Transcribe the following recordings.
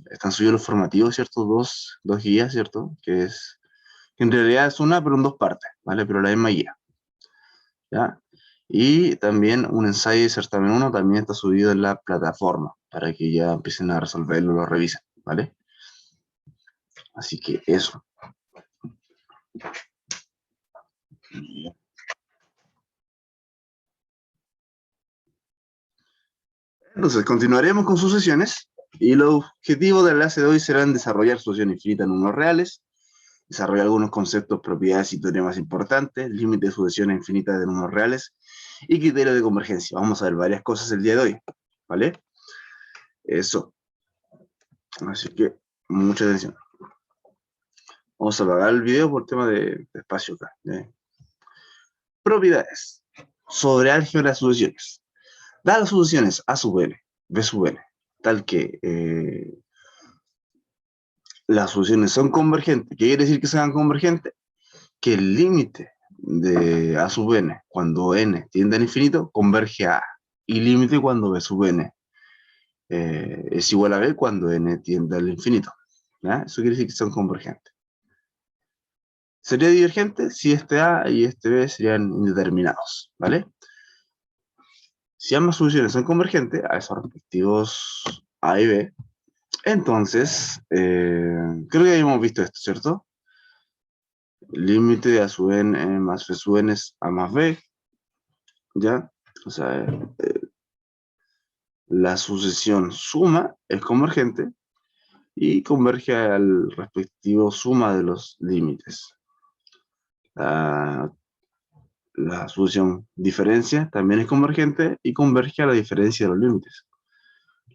están subidos los formativos, ¿cierto? Dos guías, ¿cierto? Que en realidad es una, pero en dos partes, ¿vale? Pero la misma guía, ¿ya? Y también un ensayo de certamen 1 también está subido en la plataforma, para que ya empiecen a resolverlo, lo revisen, ¿vale? Así que eso. Entonces, continuaremos con sus sesiones, y los objetivos de la clase de hoy serán desarrollar soluciones infinitas en números reales, desarrollar algunos conceptos, propiedades y teoremas importantes, límite de sucesiones infinitas de números reales, y criterio de convergencia. Vamos a ver varias cosas el día de hoy, ¿vale? Eso. Así que, mucha atención. Vamos a apagar el video por tema de espacio acá. Propiedades. Sobre álgebra de sucesiones. Dadas las sucesiones A sub n, B sub n, tal que las sucesiones son convergentes. ¿Qué quiere decir que sean convergentes? Que el límite de A sub n, cuando n tiende al infinito, converge a A. Y límite cuando B sub n es igual a B cuando n tiende al infinito. ¿Ya? Eso quiere decir que son convergentes. Sería divergente si este A y este B serían indeterminados, ¿vale? Si ambas soluciones son convergentes a esos respectivos A y B, entonces, creo que ya hemos visto esto, ¿cierto? El límite de A sub n más B sub n es A más B, ¿ya? O sea, la sucesión suma es convergente y converge al respectivo suma de los límites. La sucesión diferencia también es convergente y converge a la diferencia de los límites.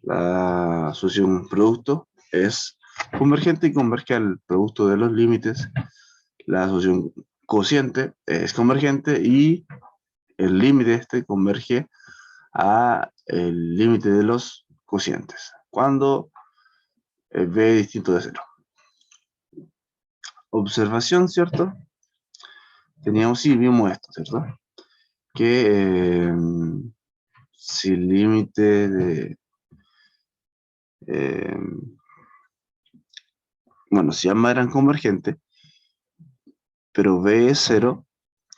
La sucesión producto es convergente y converge al producto de los límites. La sucesión cociente es convergente y el límite este converge a el límite de los cocientes, cuando b es distinto de 0. Observación, ¿cierto? Teníamos, sí, vimos esto, ¿cierto? Que si el límite de... bueno, si ambas eran convergentes, pero b es 0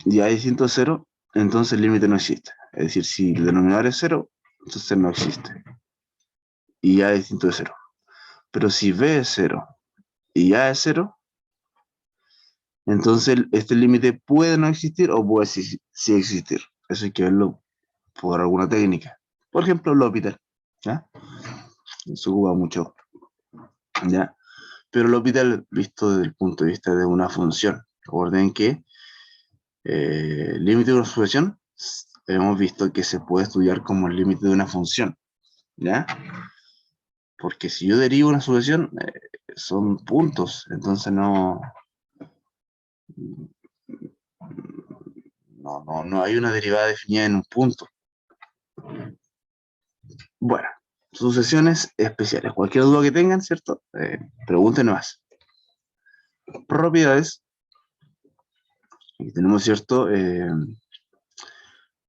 y a es distinto de 0, entonces el límite no existe. Es decir, si el denominador es 0, entonces no existe. Y a es distinto de 0. Pero si b es 0 y a es 0, entonces este límite puede no existir o puede sí existir. Eso hay que verlo por alguna técnica. Por ejemplo, L'Hopital, ¿ya? Se ocupa mucho, ¿ya? Pero L'Hopital visto desde el punto de vista de una función. Recuerden que el límite de una sucesión hemos visto que se puede estudiar como el límite de una función, ¿ya? Porque si yo derivo una sucesión, son puntos, entonces no hay una derivada definida en un punto. Bueno, sucesiones especiales. Cualquier duda que tengan, ¿cierto? Pregunten más. Propiedades. Aquí tenemos, ¿cierto?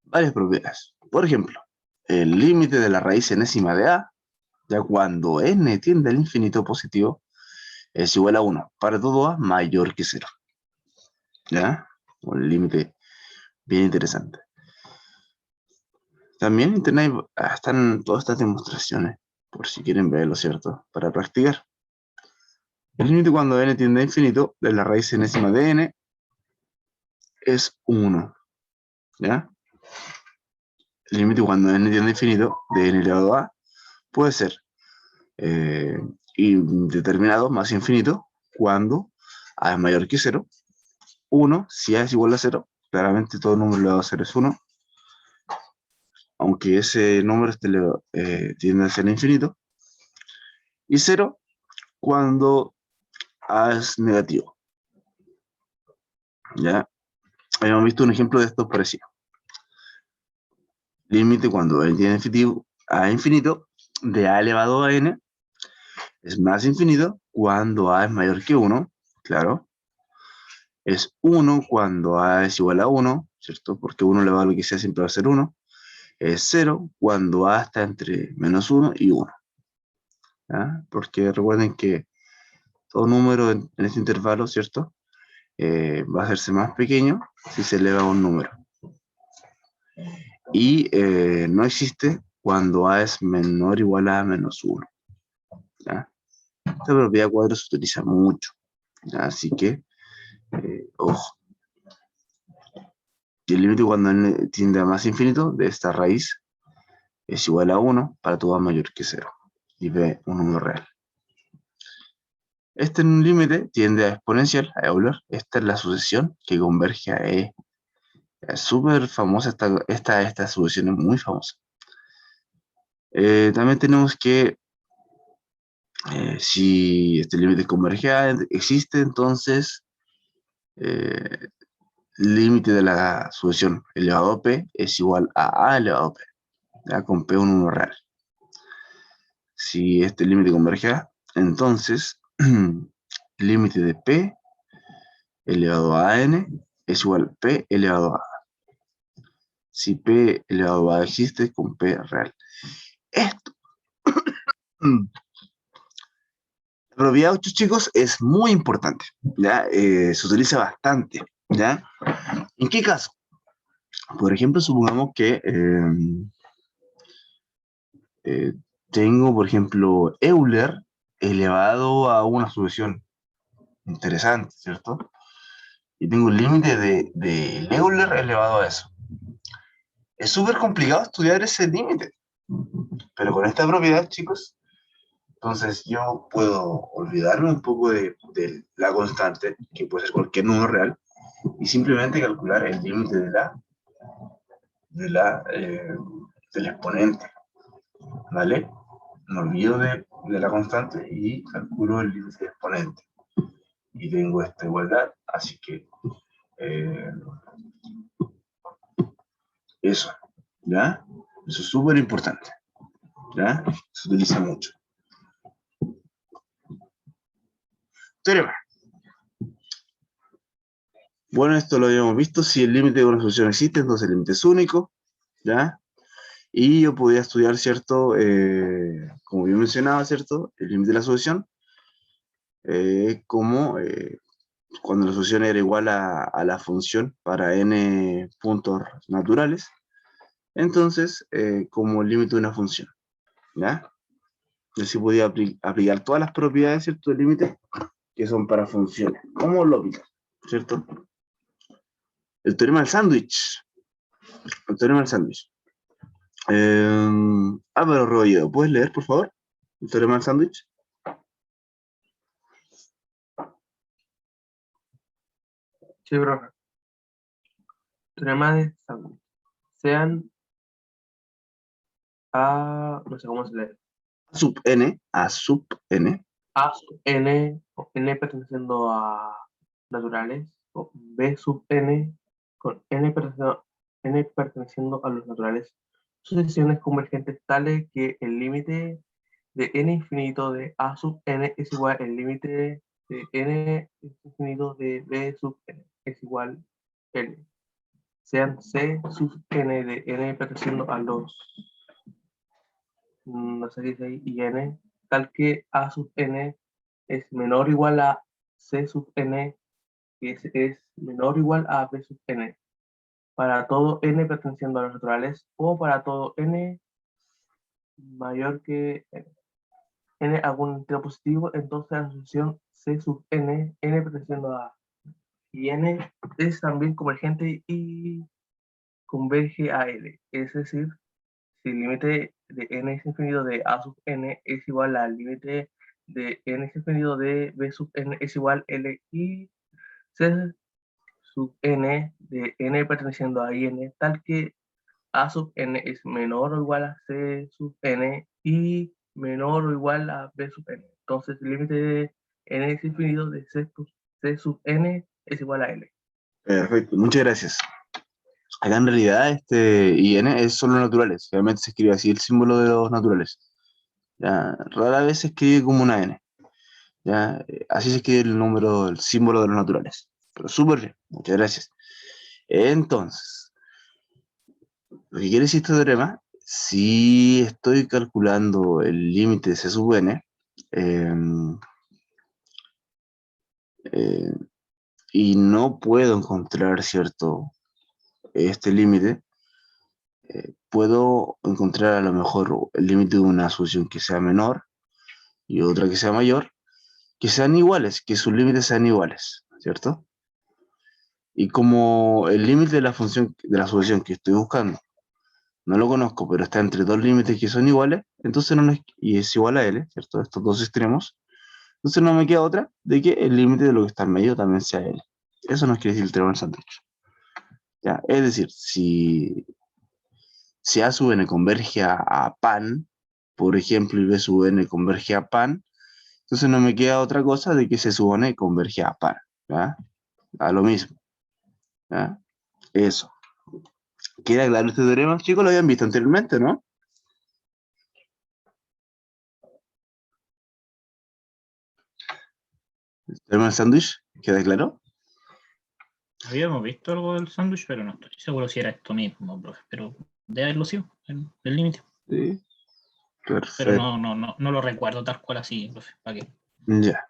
Varias propiedades. Por ejemplo, el límite de la raíz enésima de A, ya cuando n tiende al infinito positivo, es igual a 1. Para todo A mayor que 0. ¿Ya? Un límite bien interesante. También en internet están todas estas demostraciones, por si quieren verlo, ¿cierto? Para practicar. El límite cuando n tiende a infinito de la raíz enésima de n es 1. ¿Ya? El límite cuando n tiende a infinito de n elevado a puede ser indeterminado más infinito cuando a es mayor que 0. 1 si a es igual a 0. Claramente todo número elevado a 0 es 1. Aunque ese número tiende a ser infinito. Y 0 cuando a es negativo. ¿Ya? Habíamos visto un ejemplo de esto parecido. Límite cuando n tiende a infinito de a elevado a n es más infinito cuando a es mayor que 1, claro. Es 1 cuando a es igual a 1, ¿cierto? Porque 1 elevado a lo que sea siempre va a ser 1. Es 0 cuando a está entre menos 1 y 1. ¿ya? Porque recuerden que todo número en este intervalo, ¿cierto? Va a hacerse más pequeño si se eleva un número. Y no existe cuando A es menor o igual a menos 1. ¿Ya? Esta propiedad cuadro se utiliza mucho, ¿ya? Así que, ojo. Y el límite cuando n tiende a más infinito de esta raíz es igual a 1 para todo A mayor que 0. Y B un número real. Este en un límite tiende a exponencial, a Euler. Esta es la sucesión que converge a E. Es súper famosa, esta sucesión es muy famosa. También tenemos que si este límite converge a existe, entonces límite de la sucesión elevado a P es igual a elevado a P, ¿ya? Con P un número real. Si este límite converge a, entonces límite de P elevado a N es igual a P elevado a. Si P elevado a existe con P real. Esto. La propiedad 8, chicos, es muy importante, ¿ya? Se utiliza bastante, ¿ya? ¿En qué caso? Por ejemplo, supongamos que tengo, por ejemplo, Euler elevado a una sucesión interesante, ¿cierto? Y tengo el límite de Euler elevado a eso. Es súper complicado estudiar ese límite, pero con esta propiedad, chicos, entonces yo puedo olvidarme un poco de la constante, que puede ser cualquier número real, y simplemente calcular el límite del exponente, ¿vale? Me olvido de la constante y calculo el límite del exponente. Y tengo esta igualdad, así que eh, eso, ¿ya? Eso es súper importante, ¿ya? Se utiliza mucho. Teorema. Bueno, esto lo habíamos visto. Si el límite de una solución existe, entonces el límite es único, ¿ya? Y yo podía estudiar, ¿cierto? Como bien mencionaba, ¿cierto? El límite de la solución, como cuando la solución era igual a la función para n puntos naturales, entonces, como el límite de una función, ¿ya? Y así podía aplicar todas las propiedades, ¿cierto? Del límite que son para funciones, como lógica, ¿cierto? El teorema del sándwich. El teorema del sándwich. Álvaro Rebolledo, ¿puedes leer, por favor? El teorema del sándwich. Sí, profe. Teorema de sándwich. Sean A, no sé cómo se lee. A sub n. A sub n, o n perteneciendo a naturales, o B sub n, con n perteneciendo a los naturales. Sucesiones convergentes tales que el límite de n infinito de A sub n es igual al límite de n infinito de B sub n es igual n. Sean C sub n de n perteneciendo a los, no sé qué dice ahí, y n, tal que A sub n es menor o igual a C sub n, que es menor o igual a B sub n, para todo n perteneciendo a los naturales o para todo n mayor que n algún entero positivo, entonces la solución C sub n, n perteneciendo a y n es también convergente y converge a L. Es decir, si el límite de n es infinido de A sub n es igual al límite de n es infinido de B sub n es igual a L y C sub n de n perteneciendo a n, tal que A sub n es menor o igual a C sub n y menor o igual a B sub n. Entonces el límite de n es infinido de C sub n es igual a L. Perfecto, muchas gracias. Acá en realidad este IN es solo naturales, realmente se escribe así el símbolo de los naturales. ¿Ya? Rara vez se escribe como una N. ¿Ya? Así se escribe el número, el símbolo de los naturales. Pero súper bien, muchas gracias. Entonces, lo que quiere decir este teorema, si estoy calculando el límite de C sub n, eh, y no puedo encontrar, ¿cierto?, este límite, puedo encontrar a lo mejor el límite de una solución que sea menor y otra que sea mayor, que sean iguales, que sus límites sean iguales, ¿cierto? Y como el límite de la función, de la solución que estoy buscando, no lo conozco, pero está entre dos límites que son iguales, entonces no es, y es igual a L, ¿cierto? Estos dos extremos, entonces no me queda otra de que el límite de lo que está en medio también sea L. Eso nos quiere decir el teorema del sándwich. ¿Ya? Es decir, si A sub n converge a pan, por ejemplo, y B sub n converge a pan, entonces no me queda otra cosa de que C sub n converge a pan. ¿Ya? A lo mismo. ¿Ya? Eso. ¿Queda claro este teorema? Chicos, lo habían visto anteriormente, ¿no? ¿El teorema del sándwich? ¿Queda claro? Habíamos visto algo del sándwich, pero no estoy seguro si era esto mismo, profe. Pero debe haberlo sido, el límite. Sí. Pero Perfecto. no lo recuerdo tal cual así, profe. ¿Para qué? Ya.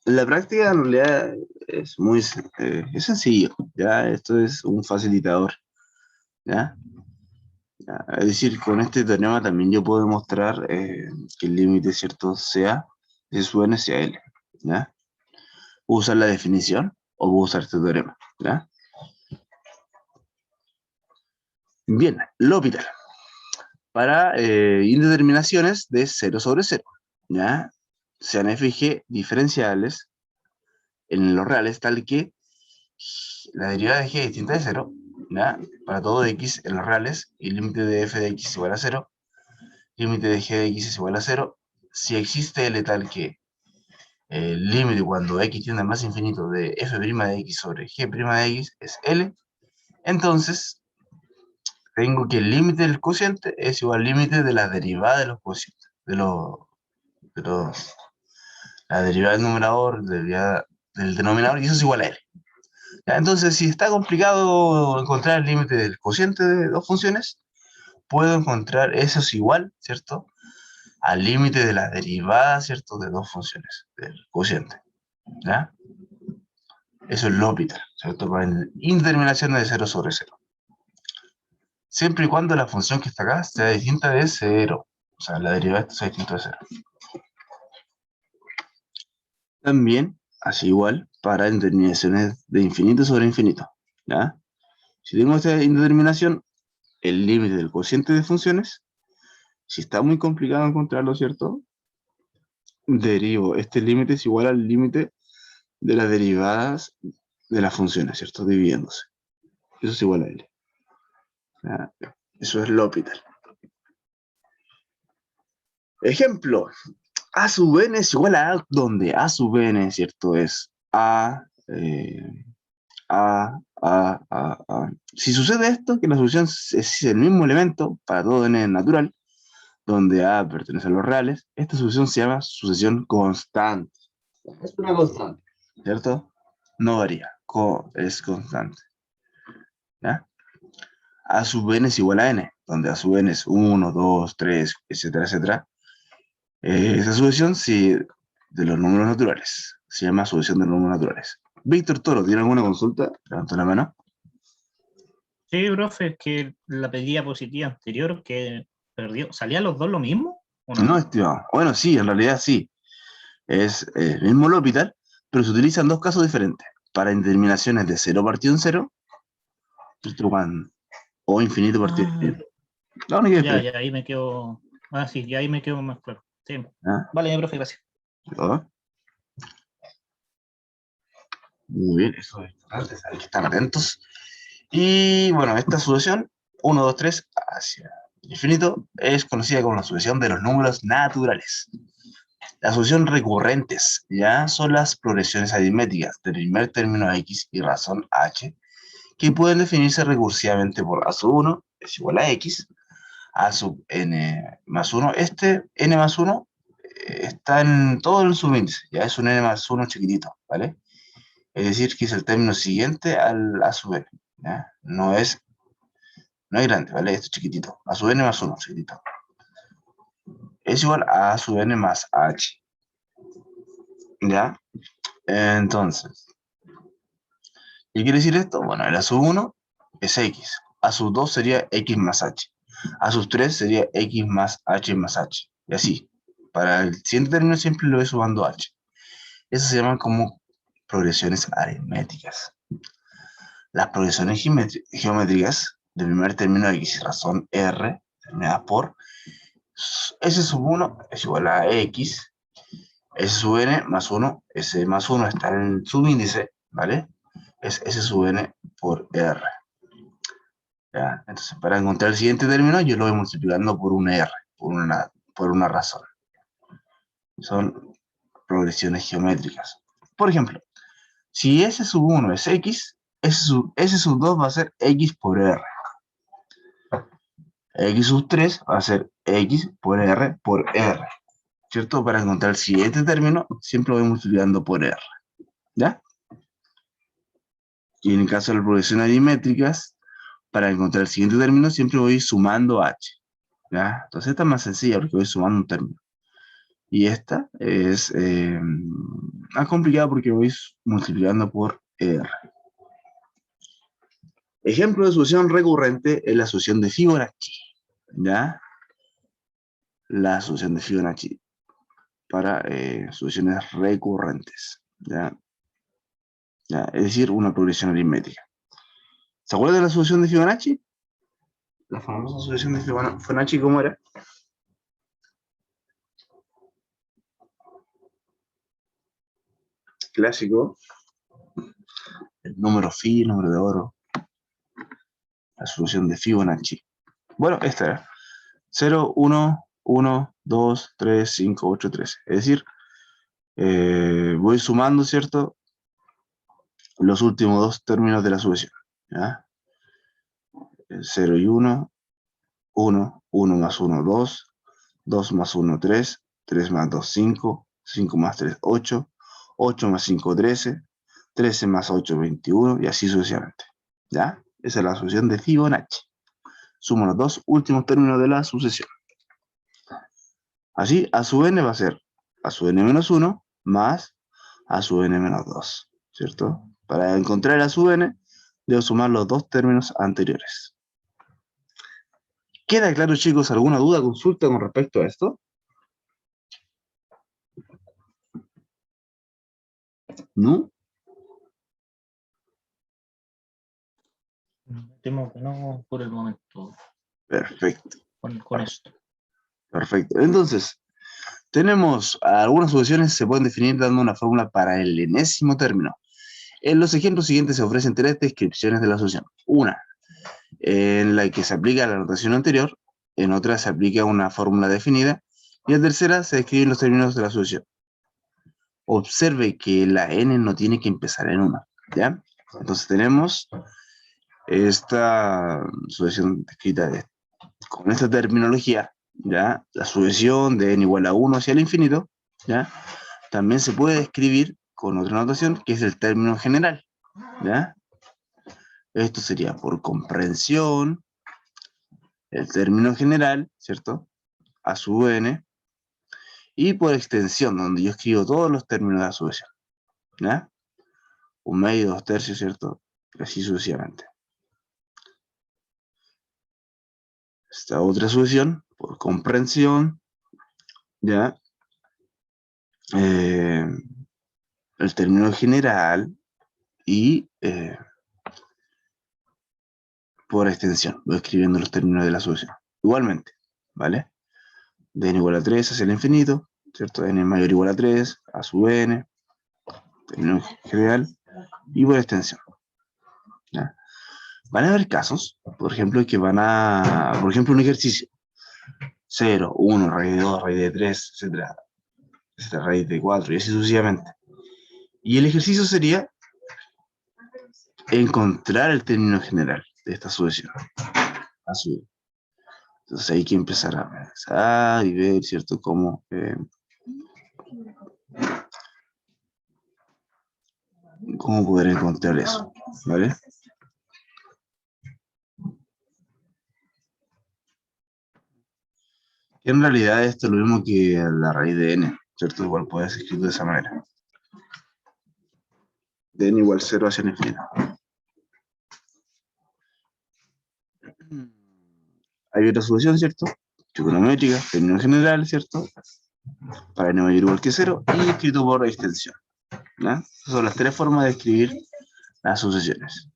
La práctica en realidad es muy es sencillo, ¿ya? Esto es un facilitador, ¿ya? Ya, es decir, con este teorema también yo puedo demostrar que el límite, ¿cierto?, sea de su n hacia L, ¿ya? Puedo usar la definición o puedo usar este teorema, ¿ya? Bien, L'Hopital. Para indeterminaciones de 0 sobre 0, ¿ya? Sean f y g diferenciables en los reales tal que la derivada de g es distinta de 0, ¿ya? Para todo x en los reales, y el límite de f de x es igual a 0, límite de g de x es igual a 0, si existe L tal que el límite cuando x tiende a más infinito de f' de x sobre g' de x es L, entonces tengo que el límite del cociente es igual al límite de la derivada de los cocientes, de los, la derivada del numerador, derivada del denominador, y eso es igual a L. ¿Ya? Entonces, si está complicado encontrar el límite del cociente de dos funciones, puedo encontrar eso es igual, ¿cierto?, al límite de la derivada, ¿cierto?, de dos funciones, del cociente. ¿Ya? Eso es L'Hopital, ¿cierto? Para indeterminaciones de 0 sobre 0. Siempre y cuando la función que está acá sea distinta de 0. O sea, la derivada de esto sea distinta de 0. También, así igual, para indeterminaciones de infinito sobre infinito. ¿Ya? Si tengo esta indeterminación, el límite del cociente de funciones, si está muy complicado encontrarlo, ¿cierto?, derivo. Este límite es igual al límite de las derivadas de las funciones, ¿cierto?, dividiéndose. Eso es igual a L. ¿Ya? Eso es L'Hopital. Ejemplo, A sub n es igual a donde A sub n, ¿cierto?, es A. Si sucede esto, que la solución es el mismo elemento para todo n natural, donde A pertenece a los reales, esta solución se llama sucesión constante. Es una constante, ¿cierto? No varía, es constante. ¿Ya? A sub n es igual a n, donde A sub n es 1, 2, 3, etcétera, etcétera. Esa sucesión sí, de los números naturales. Se llama sucesión de los números naturales. Víctor Toro, ¿tiene alguna consulta? Levanta la mano. Sí, profe, es que la diapositiva anterior que perdió, ¿salían los dos lo mismo o no? No, estimado. Bueno, sí, en realidad sí. Es el mismo L'Hopital, pero se utilizan dos casos diferentes. Para indeterminaciones de 0 partido en 0, o infinito partido en infinito. La única Ya, diferencia. ya, ahí me quedo. Ah, sí, ya ahí me quedo más claro. Sí. ¿Ah? Vale, profe, gracias. ¿Ah? Muy bien, eso es importante, hay que estar atentos. Y bueno, esta sucesión, 1, 2, 3, hacia el infinito, es conocida como la sucesión de los números naturales. La solución recurrentes ya son las progresiones aritméticas del primer término x y razón h, que pueden definirse recursivamente por a sub 1 es igual a x, a sub n más 1. Este n más 1 está en todo el subíndice, ya es un n más 1 chiquitito, ¿vale? Es decir, que es el término siguiente al a sub n, ¿ya? No es grande, ¿vale? Esto es chiquitito, a sub n más 1, chiquitito. Es igual a sub n más h. ¿Ya? Entonces, ¿qué quiere decir esto? Bueno, el A sub 1 es X. A sub 2 sería X más H. A sub 3 sería X más H más H. Y así. Para el siguiente término siempre le voy sumando H. Eso se llaman como progresiones aritméticas. Las progresiones geométricas del primer término de X razón R, terminada por S sub 1 es igual a X, S sub n más 1, S más 1 está en el subíndice, ¿vale? Es S sub n por R. ¿Ya? Entonces, para encontrar el siguiente término, yo lo voy multiplicando por una R, por una razón. Son progresiones geométricas. Por ejemplo, si S sub 1 es X, S sub 2 va a ser X por R. X sub 3 va a ser X por R por R. ¿Cierto? Para encontrar el siguiente término, siempre lo voy multiplicando por R. ¿Ya? Y en el caso de las progresiones aritmétricas, para encontrar el siguiente término, siempre voy sumando H. ¿Ya? Entonces esta es más sencilla porque voy sumando un término. Y esta es más complicada porque voy multiplicando por R. Ejemplo de solución recurrente es la solución de Fibonacci. ¿Ya? La solución de Fibonacci para soluciones recurrentes. ¿Ya? ¿Ya? Es decir, una progresión aritmética. ¿Se acuerdan de la solución de Fibonacci? La famosa solución de Fibonacci, ¿cómo era? Clásico. El número phi, el número de oro. La solución de Fibonacci. Bueno, esta era 0, 1, 1, 2, 3, 5, 8, 13. Es decir, voy sumando, ¿cierto? Los últimos dos términos de la solución. ¿Ya? 0 y 1, 1, 1 más 1, 2, 2 más 1, 3, 3 más 2, 5, 5 más 3, 8, 8 más 5, 13, 13 más 8, 21, y así sucesivamente. ¿Ya? Esa es la solución de Fibonacci. Sumo los dos últimos términos de la sucesión. Así, a sub n va a ser a sub n menos 1 más a sub n menos 2, ¿cierto? Para encontrar a sub n, debo sumar los dos términos anteriores. ¿Queda claro, chicos, alguna duda, consulta con respecto a esto? ¿No? Temo que no por el momento Perfecto, con esto. perfecto. Entonces, tenemos algunas soluciones, se pueden definir dando una fórmula para el enésimo término. En los ejemplos siguientes se ofrecen tres descripciones de la solución. Una, en la que se aplica la notación anterior, en otra se aplica una fórmula definida, y en tercera se describen los términos de la solución. Observe que la n no tiene que empezar en 1, ¿ya? Entonces tenemos esta solución descrita con esta terminología, ¿ya? La sucesión de n igual a 1 hacia el infinito, ¿ya? También se puede describir con otra notación, que es el término general, ¿ya? Esto sería por comprensión, el término general, ¿cierto? A sub n, y por extensión, donde yo escribo todos los términos de la sucesión, ¿ya? 1/2, 2/3, ¿cierto? Y así sucesivamente. Esta otra sucesión, por comprensión, ¿ya? El término general y por extensión. Voy escribiendo los términos de la solución. Igualmente, ¿vale? De n igual a 3 hacia el infinito, ¿cierto? N mayor o igual a 3, a sub n, término general y por extensión. ¿Ya? Van a haber casos, por ejemplo, por ejemplo, un ejercicio. 0, 1, raíz de 2, raíz de 3, etcétera, raíz de 4 y así sucesivamente. Y el ejercicio sería encontrar el término general de esta sucesión. Entonces hay que empezar a pensar y ver, ¿cierto?, cómo poder encontrar eso, ¿vale? En realidad esto es lo mismo que la raíz de n, ¿cierto? Igual puede ser escrito de esa manera. de n igual 0 hacia n infinito. Hay otra solución, ¿cierto? Trigonométrica, término general, ¿cierto? Para n mayor o igual que 0 y escrito por extensión. ¿Ya? Esas son las tres formas de escribir las sucesiones.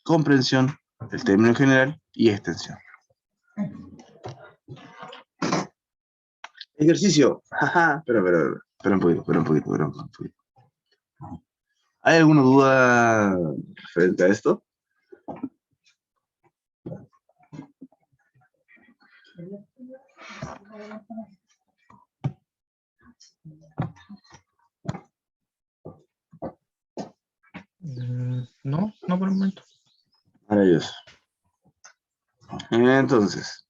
Comprensión, el término general y extensión. Ejercicio. Jaja. Espera un poquito. ¿Hay alguna duda referente a esto? No, no por el momento. Maravilloso. Entonces,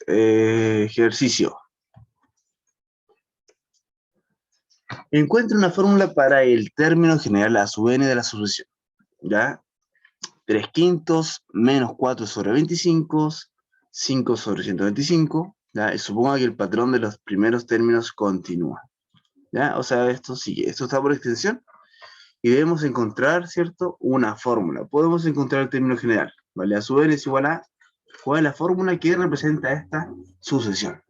ejercicio. Encuentre una fórmula para el término general a sub n de la sucesión. ¿Ya? 3/5 menos 4 sobre 25, 5 sobre 125. ¿Ya? Y suponga que el patrón de los primeros términos continúa. ¿Ya? O sea, esto sigue. Esto está por extensión. Y debemos encontrar, ¿cierto? Una fórmula. Podemos encontrar el término general. ¿Vale? A sub n es igual a... ¿Cuál es la fórmula que representa esta sucesión?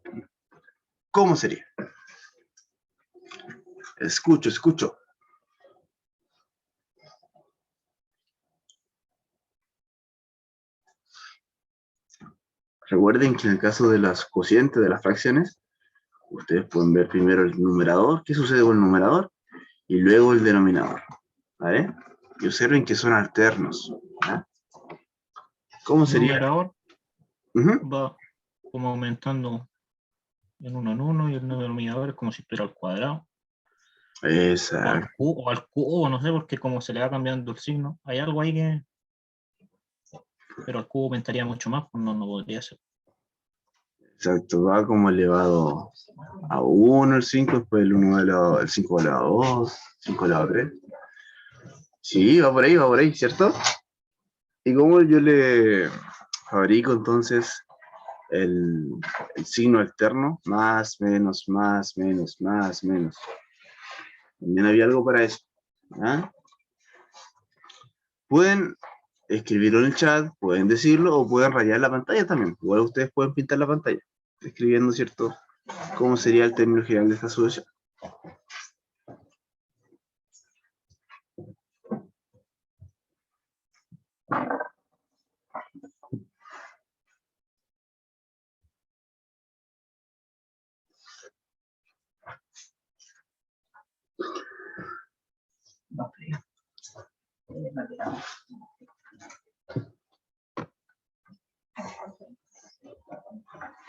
¿Cómo sería? Escucho. Recuerden que en el caso de las cocientes, de las fracciones, ustedes pueden ver primero el numerador, qué sucede con el numerador, y luego el denominador. ¿Vale? Y observen que son alternos. ¿Ah? ¿Cómo El sería? numerador Uh-huh. va como aumentando en uno en uno y el denominador es como si estuviera al cuadrado. Exacto. O al cubo, no sé, porque como se le va cambiando el signo, hay algo ahí que... Pero al cubo aumentaría mucho más, pues no podría ser. Exacto, va como elevado a 1 el 5, después el 1 elevado, el 5 elevado a 2, 5 elevado a 3. Sí, va por ahí, ¿cierto? Y como yo le fabrico entonces el signo alterno, más, menos, más, menos, más, menos. También había algo para eso. ¿Ah? Pueden escribirlo en el chat, pueden decirlo o pueden rayar la pantalla también. Igual ustedes pueden pintar la pantalla, escribiendo, ¿cierto? ¿Cómo sería el término general de esta sucesión?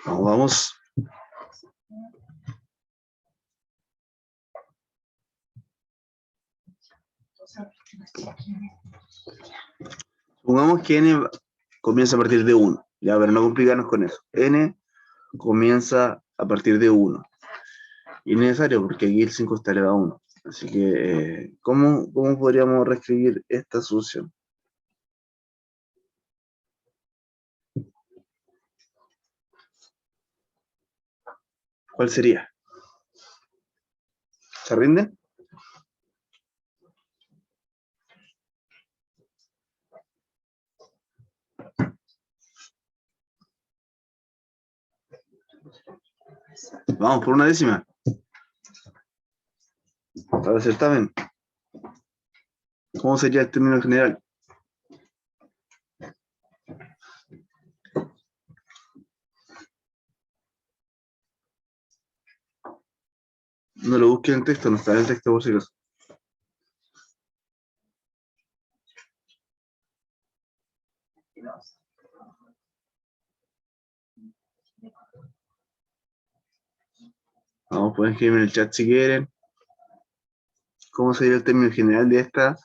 Vamos. Supongamos que n comienza a partir de 1. Ya, pero no complicarnos con eso. N comienza a partir de 1. Innecesario porque aquí el 5 está elevado a 1. Así que, ¿cómo podríamos reescribir esta solución? ¿Cuál sería? ¿Se rinden? Vamos por una décima. Para el certamen. ¿Cómo sería el término general? No lo busquen en el texto, no está en el texto por si acaso. Vamos, pueden escribir en el chat si quieren. ¿Cómo sería el término general de esta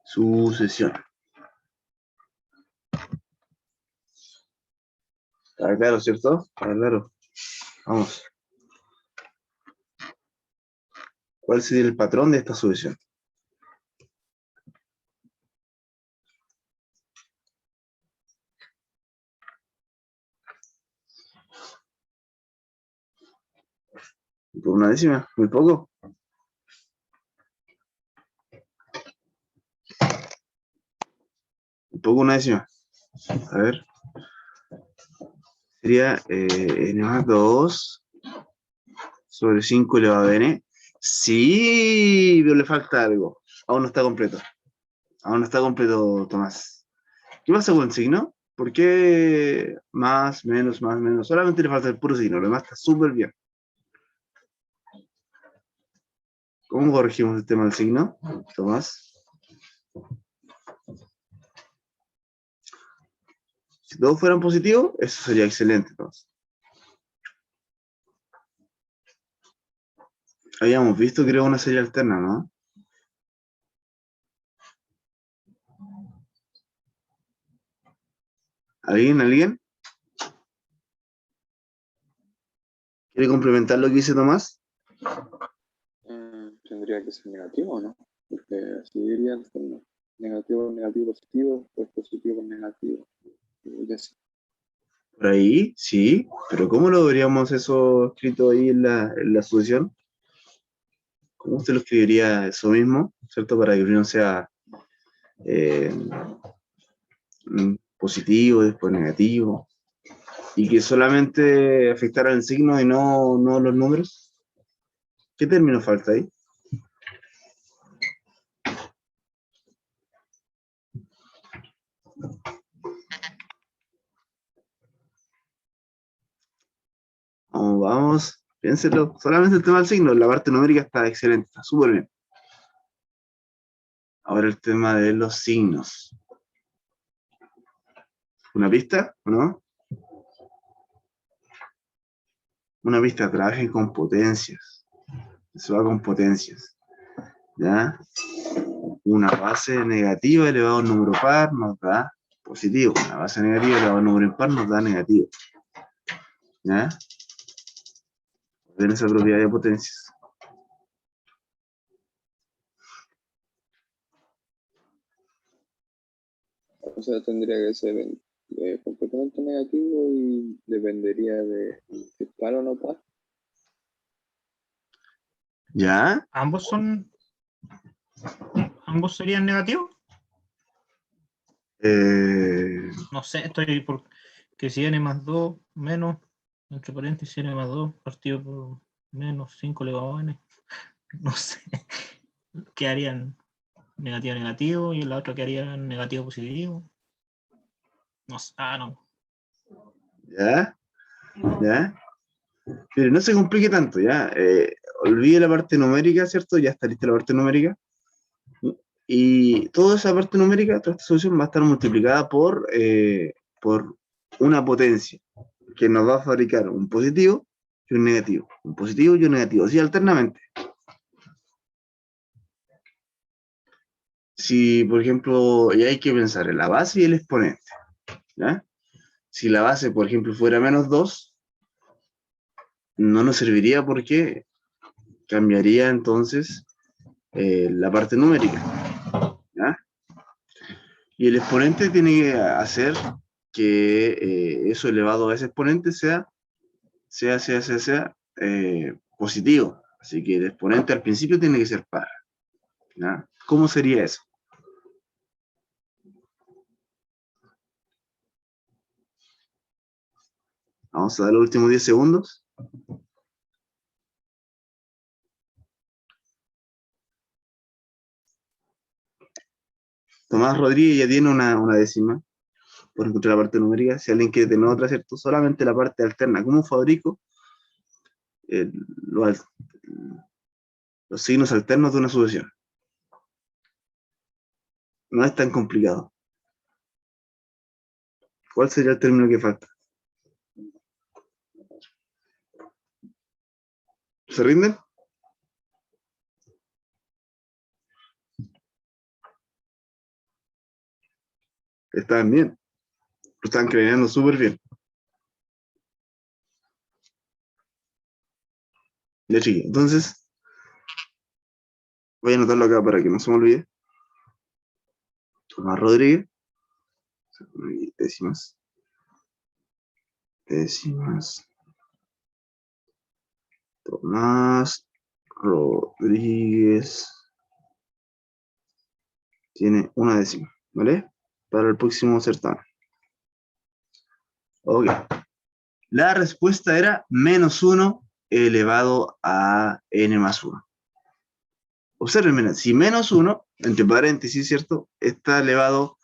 sucesión? Está claro, ¿cierto? Está claro. Vamos. ¿Cuál sería el patrón de esta sucesión? Por una décima, muy poco. Muy poco una décima. A ver. Sería n más 2 sobre 5 elevado a n. Sí, pero le falta algo. Aún no está completo. Aún no está completo, Tomás. ¿Qué pasa con el signo? ¿Por qué más, menos, más, menos? Solamente le falta el puro signo. Lo demás está súper bien. ¿Cómo corregimos el tema del signo, Tomás? Si todos fueran positivos, eso sería excelente, Tomás. Habíamos visto, creo, una serie alterna, ¿no? ¿Alguien? ¿Quiere complementar lo que dice Tomás? Tendría que ser negativo, ¿no? Porque así iría el tema. Negativo, negativo, positivo, pues positivo con negativo. Y así. Por ahí, sí, pero ¿cómo lo veríamos eso escrito ahí en la sucesión? ¿Cómo usted lo escribiría eso mismo, cierto? Para que primero sea positivo, después negativo, y que solamente afectara el signo y no los números. ¿Qué término falta ahí? Vamos, piénselo. Solamente el tema del signo, la parte numérica está excelente, está súper bien. Ahora el tema de los signos. ¿Una pista o no? Una pista, trabajen con potencias. Se va con potencias. ¿Ya? Una base negativa elevado a un número par nos da positivo. Una base negativa elevado a un número impar nos da negativo. ¿Ya? Ven esa propiedad de potencias. O sea, tendría que ser completamente negativo y dependería de si es par o no par. ¿Ya? ¿Ambos serían negativos? No sé, estoy por que si n más 2 menos, entre paréntesis n más 2 partido por menos 5 elevado a n. No sé. ¿Qué harían? Negativo, negativo, y la otra que haría negativo, positivo. No sé, no. ¿Ya? ¿Ya? Pero no se complique tanto, ¿ya? Olvide la parte numérica, ¿cierto? Ya está lista la parte numérica. Y toda esa parte numérica, toda esta solución va a estar multiplicada por una potencia que nos va a fabricar un positivo y un negativo. Un positivo y un negativo, así alternamente. Si, por ejemplo, ya hay que pensar en la base y el exponente, ¿ya? Si la base, por ejemplo, fuera menos 2, no nos serviría porque cambiaría entonces la parte numérica, ¿ya? Y el exponente tiene que hacer que eso elevado a ese exponente sea positivo. Así que el exponente al principio tiene que ser par, ¿ya? ¿Cómo sería eso? Vamos a dar los últimos 10 segundos. Tomás Rodríguez ya tiene una décima por encontrar la parte numérica. Si alguien quiere tener otra, ¿cierto? Solamente la parte alterna. ¿Cómo fabrico eh, los, los signos alternos de una sucesión? No es tan complicado. ¿Cuál sería el término que falta? ¿Se rinden? Estaban bien. Lo estaban creando súper bien. Ya, chiqui. Entonces, voy a anotarlo acá para que no se me olvide. Tomás Rodríguez. Décimas. Décimas. Tomás Rodríguez tiene una décima, ¿vale? Para el próximo certamen. Ok. La respuesta era -1 elevado a n más 1. Observen, miren, si -1, entre paréntesis, ¿cierto? Está elevado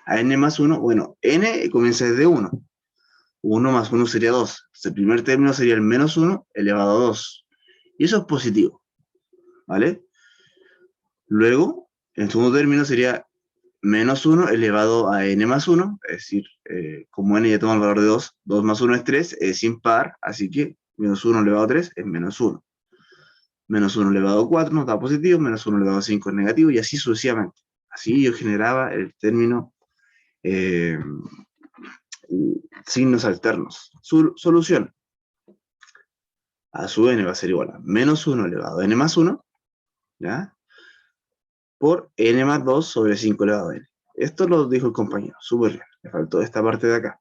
a n más 1, bueno, n comienza desde 1. 1 más 1 sería 2. El primer término sería el -1 elevado a 2. Y eso es positivo, ¿vale? Luego, el segundo término sería -1 elevado a n más 1, es decir, como n ya toma el valor de 2, 2 más 1 es 3, es impar, así que -1 elevado a 3 es -1. -1 elevado a 4 nos da positivo, -1 elevado a 5 es negativo, y así sucesivamente. Así yo generaba el término signos alternos. Solución. A sub n va a ser igual a -1 elevado a n más 1, ¿ya? Por n más 2 sobre 5 elevado a n. Esto lo dijo el compañero, súper bien. Me faltó esta parte de acá,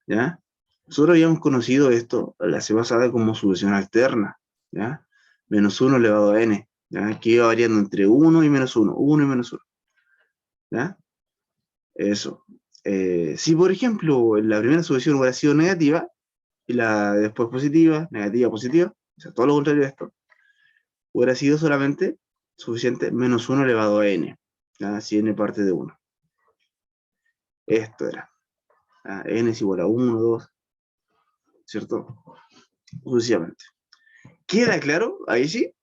¿ya? Nosotros habíamos conocido esto la semana pasada como solución alterna, ¿ya? -1 elevado a n, ¿ya? Que iba variando entre 1 y -1, 1 y -1, ¿ya? Eso. Si, por ejemplo, la primera solución hubiera sido negativa, y la después positiva, negativa, positiva, o sea, todo lo contrario de esto, hubiera sido solamente suficiente -1 elevado a n, ¿ya? Si n parte de 1. Esto era. ¿Ya? N es igual a 1, 2, ¿cierto? Sucesivamente. ¿Queda claro? Ahí sí.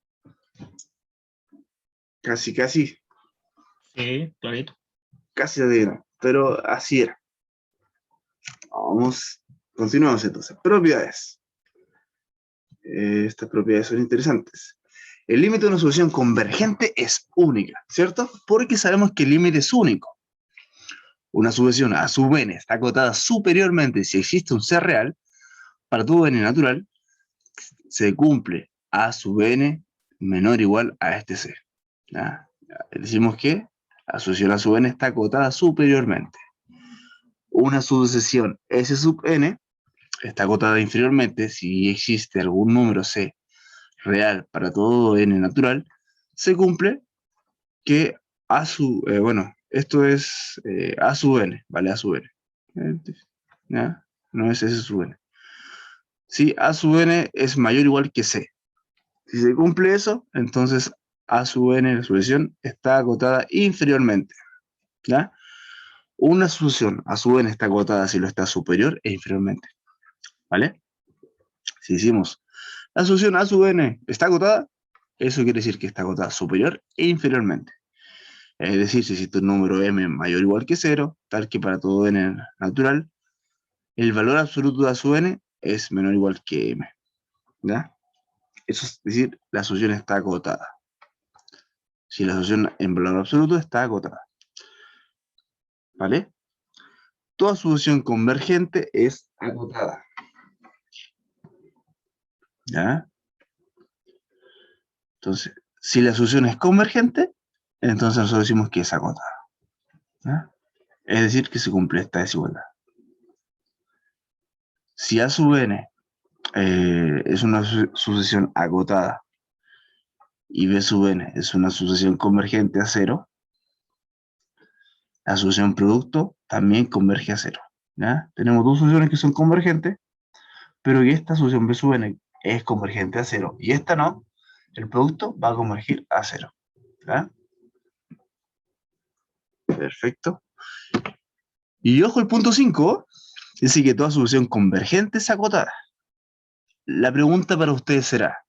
Casi, casi. Sí, clarito. Casi adivino. Pero así era. Vamos. Continuamos entonces. Propiedades. Estas propiedades son interesantes. El límite de una solución convergente es única, ¿cierto? Porque sabemos que el límite es único. Una solución a sub n está acotada superiormente si existe un C real. Para todo n natural, se cumple a sub n menor o igual a este C. ¿Ya? Decimos que la solución a sub n está acotada superiormente. Una sucesión S sub n está acotada inferiormente si existe algún número C real para todo n natural, se cumple que a su, bueno, esto es a sub n, ¿vale? A sub n. ¿Ya? No es S sub n. Si a sub n es mayor o igual que C. Si se cumple eso, entonces a sub n, la solución, está acotada inferiormente. ¿Ya? Una solución a sub n está acotada si lo está superior e inferiormente. ¿Vale? Si decimos la solución a sub n está acotada, eso quiere decir que está acotada superior e inferiormente. Es decir, si existe un número m mayor o igual que 0, tal que para todo n natural, el valor absoluto de a sub n es menor o igual que m. ¿Ya? Eso es decir, la solución está acotada. Si la solución en valor absoluto está acotada. ¿Vale? Toda solución convergente es acotada. ¿Ya? Entonces, si la solución es convergente, entonces nosotros decimos que es acotada. ¿Ya? Es decir, que se cumple esta desigualdad. Si a sub n es una sucesión acotada y b sub n es una sucesión convergente a 0, la solución producto también converge a 0. ¿Ya? Tenemos dos soluciones que son convergentes, pero que esta solución b sub n es convergente a 0 y esta no, el producto va a convergir a 0. ¿Ya? Perfecto. Y ojo el punto 5, dice que toda solución convergente es acotada. La pregunta para ustedes será,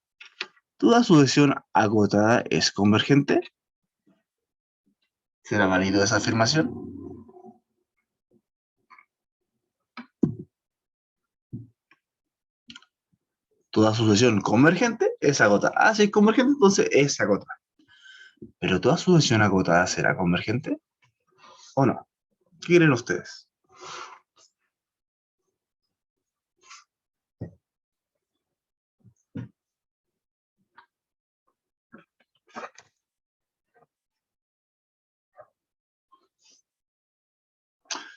¿toda solución acotada es convergente? ¿Será válido esa afirmación? Toda sucesión convergente es acotada. Ah, si es convergente, entonces es acotada. ¿Pero toda sucesión acotada será convergente? ¿O no? ¿Qué creen ustedes?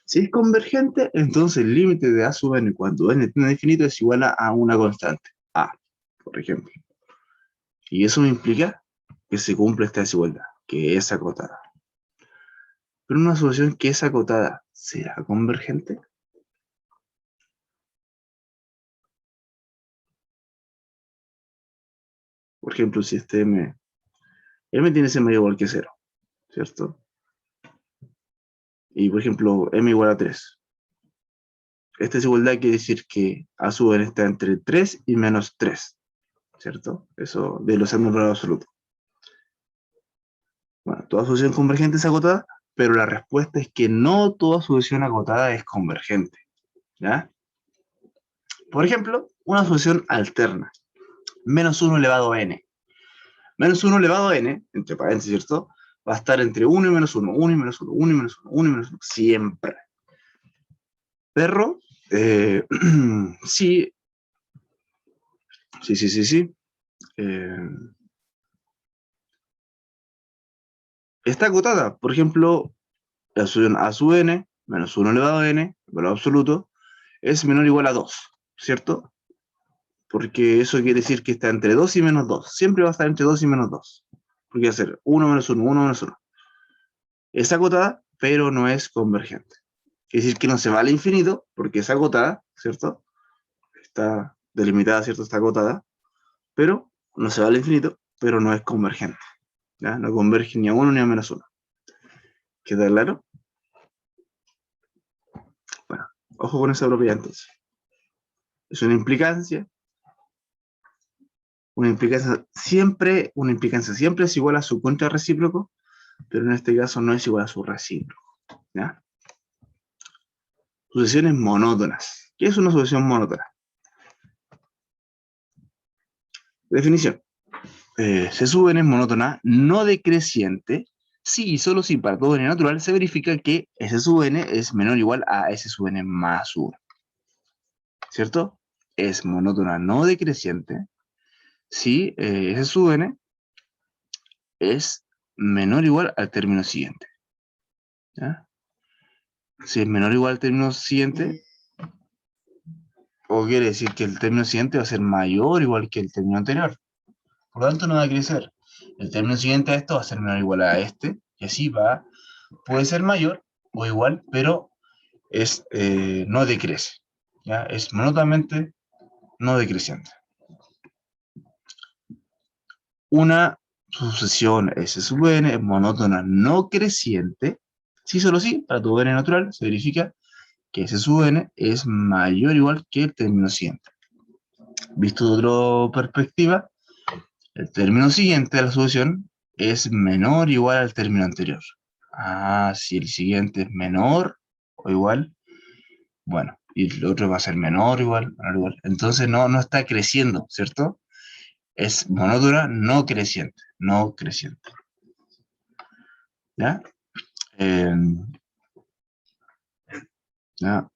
Si es convergente, entonces el límite de a sub n cuando n tiene infinito es igual a una constante, a, por ejemplo. Y eso me implica que se cumple esta desigualdad, que es acotada. Pero una solución que es acotada, ¿será convergente? Por ejemplo, si este m tiene que ser mayor o igual que 0, ¿cierto? Y por ejemplo, m igual a 3. Esta desigualdad quiere decir que a sub n está entre 3 y menos 3, ¿cierto? Eso de los n valor absoluto. Bueno, toda solución convergente es acotada, pero la respuesta es que no toda solución acotada es convergente, ¿ya? Por ejemplo, una solución alterna, menos 1 elevado a n. Menos 1 elevado a n, entre paréntesis, ¿cierto? Va a estar entre 1 y menos 1, 1 y menos 1, 1 y menos 1, 1 y menos 1, siempre. Perro, sí, sí. Está acotada. Por ejemplo, la solución a sub n, menos 1 elevado a n, valor absoluto, es menor o igual a 2, ¿cierto? Porque eso quiere decir que está entre 2 y menos 2. Siempre va a estar entre 2 y menos 2. Porque va a ser 1 menos 1, 1 menos 1. Es acotada, pero no es convergente. Quiere decir que no se va al infinito, porque es acotada, ¿cierto? Está delimitada, ¿cierto? Está acotada, pero no se va al infinito, pero no es convergente. ¿Ya? No converge ni a 1 ni a menos 1. ¿Queda claro? Bueno, ojo con esa propiedad entonces. Es una implicancia. Una implicancia siempre es igual a su contrarrecíproco, pero en este caso no es igual a su recíproco. ¿Ya? Sucesiones monótonas. ¿Qué es una sucesión monótona? Definición. C sub n es monótona no decreciente si y solo si para todo n natural se verifica que S sub n es menor o igual a S sub n más 1. ¿Cierto? Es monótona no decreciente si S sub n es menor o igual al término siguiente. ¿Ya? Si es menor o igual al término siguiente, o quiere decir que el término siguiente va a ser mayor o igual que el término anterior. Por lo tanto, no va a crecer. El término siguiente a esto va a ser menor o igual a este, y así va. Puede ser mayor o igual, pero no decrece. ¿Ya? Es monótonamente no decreciente. Una sucesión S sub n es monótona no creciente, si solo si, para todo n natural, se verifica que S sub n es mayor o igual que el término siguiente. Visto de otra perspectiva, el término siguiente de la sucesión es menor o igual al término anterior. Si el siguiente es menor o igual, bueno, y el otro va a ser menor o igual, menor o igual. Entonces no está creciendo, ¿cierto? Es monótona no creciente, no creciente. ¿Ya? ¿Ya?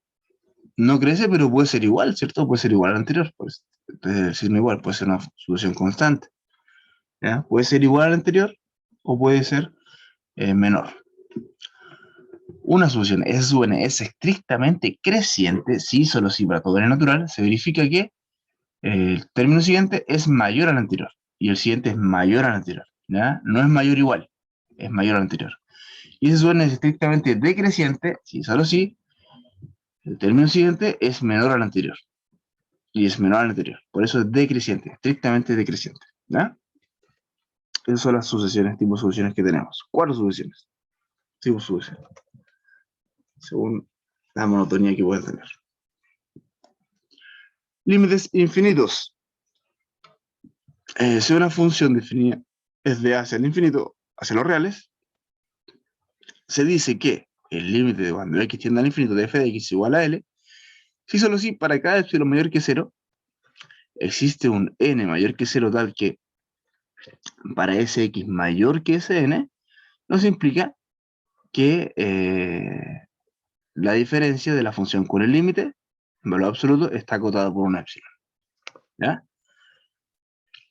No crece, pero puede ser igual, ¿cierto? Puede ser igual al anterior, pues, puede decir igual, puede ser una solución constante. ¿Ya? Puede ser igual al anterior o puede ser menor. Una solución S sub n es estrictamente creciente si solo si para todo n natural se verifica que el término siguiente es mayor al anterior y el siguiente es mayor al anterior. ¿Ya? No es mayor igual, es mayor al anterior. Y S sub n es estrictamente decreciente si solo si el término siguiente es menor al anterior. Y es menor al anterior. Por eso es decreciente, estrictamente decreciente. ¿Ya? Esas son las sucesiones, tipos de sucesiones que tenemos. 4 sucesiones. Tipos de sucesiones. Según la monotonía que pueden tener. Límites infinitos. Si una función definida es de A hacia el infinito, hacia los reales, se dice que el límite de cuando x tiende al infinito de f de x igual a L, si solo si para cada epsilon mayor que 0, existe un n mayor que 0 tal que para ese x mayor que ese n, nos implica que la diferencia de la función con el límite, en valor absoluto, está acotada por un epsilon. ¿Ya?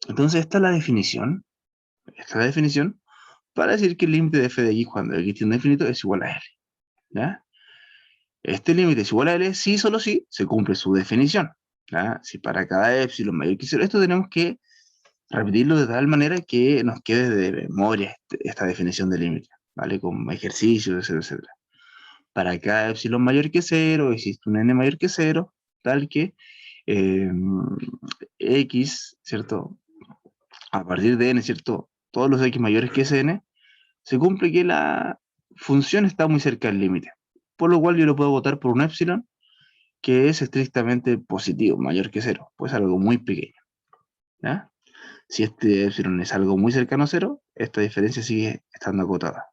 Entonces esta es la definición. Esta es la definición para decir que el límite de f de x cuando x tiende a infinito es igual a L. ¿Ya? Este límite es igual a L si solo si se cumple su definición. ¿Ya? Si para cada epsilon mayor que 0, esto tenemos que repetirlo de tal manera que nos quede de memoria esta definición de límite, ¿vale? Con ejercicios, etcétera, etcétera. Para cada epsilon mayor que 0, existe un n mayor que 0, tal que x, ¿cierto? A partir de n, ¿cierto? Todos los x mayores que n, se cumple que la función está muy cerca del límite. Por lo cual yo lo puedo votar por un epsilon que es estrictamente positivo, mayor que 0, pues algo muy pequeño, ¿ya? Si este epsilon es algo muy cercano a 0, esta diferencia sigue estando acotada.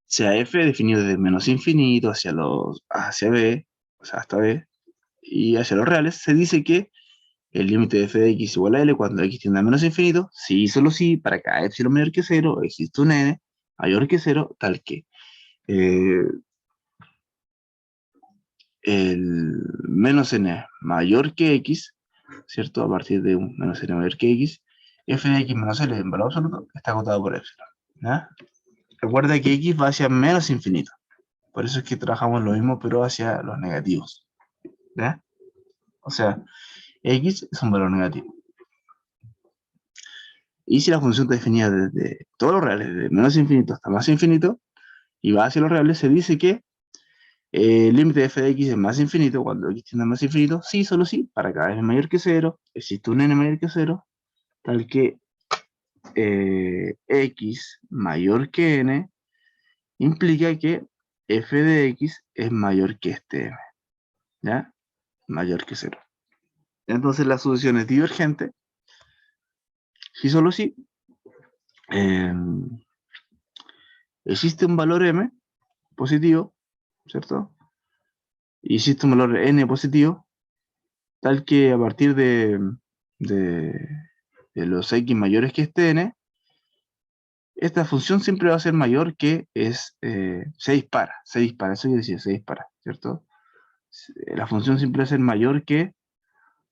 Sea f definido desde menos infinito hacia b, o sea, hasta b, y hacia los reales, se dice que el límite de f de x igual a L cuando x tiende a menos infinito, sí y solo sí, para cada epsilon mayor que 0, existe un n mayor que 0, tal que el menos n mayor que x, ¿cierto? A partir de un menos n mayor que x, f de x menos L en valor absoluto está acotado por epsilon, ¿ya? Recuerda que x va hacia menos infinito. Por eso es que trabajamos lo mismo, pero hacia los negativos, ¿ya? O sea, x es un valor negativo. Y si la función está definida desde todos los reales, desde menos infinito hasta más infinito, y va hacia los reales, se dice que el límite de f de x es más infinito cuando x tiende a más infinito, sí, solo sí, para cada n mayor que 0, existe un n mayor que 0, tal que x mayor que n implica que f de x es mayor que este m, ¿ya? Mayor que 0. Entonces la solución es divergente, si solo sí, existe un valor m positivo, ¿cierto? Y existe un valor n positivo, tal que a partir de los x mayores que este n, esta función siempre va a ser mayor que se dispara, eso quiere decir, se dispara, ¿cierto? La función siempre va a ser mayor que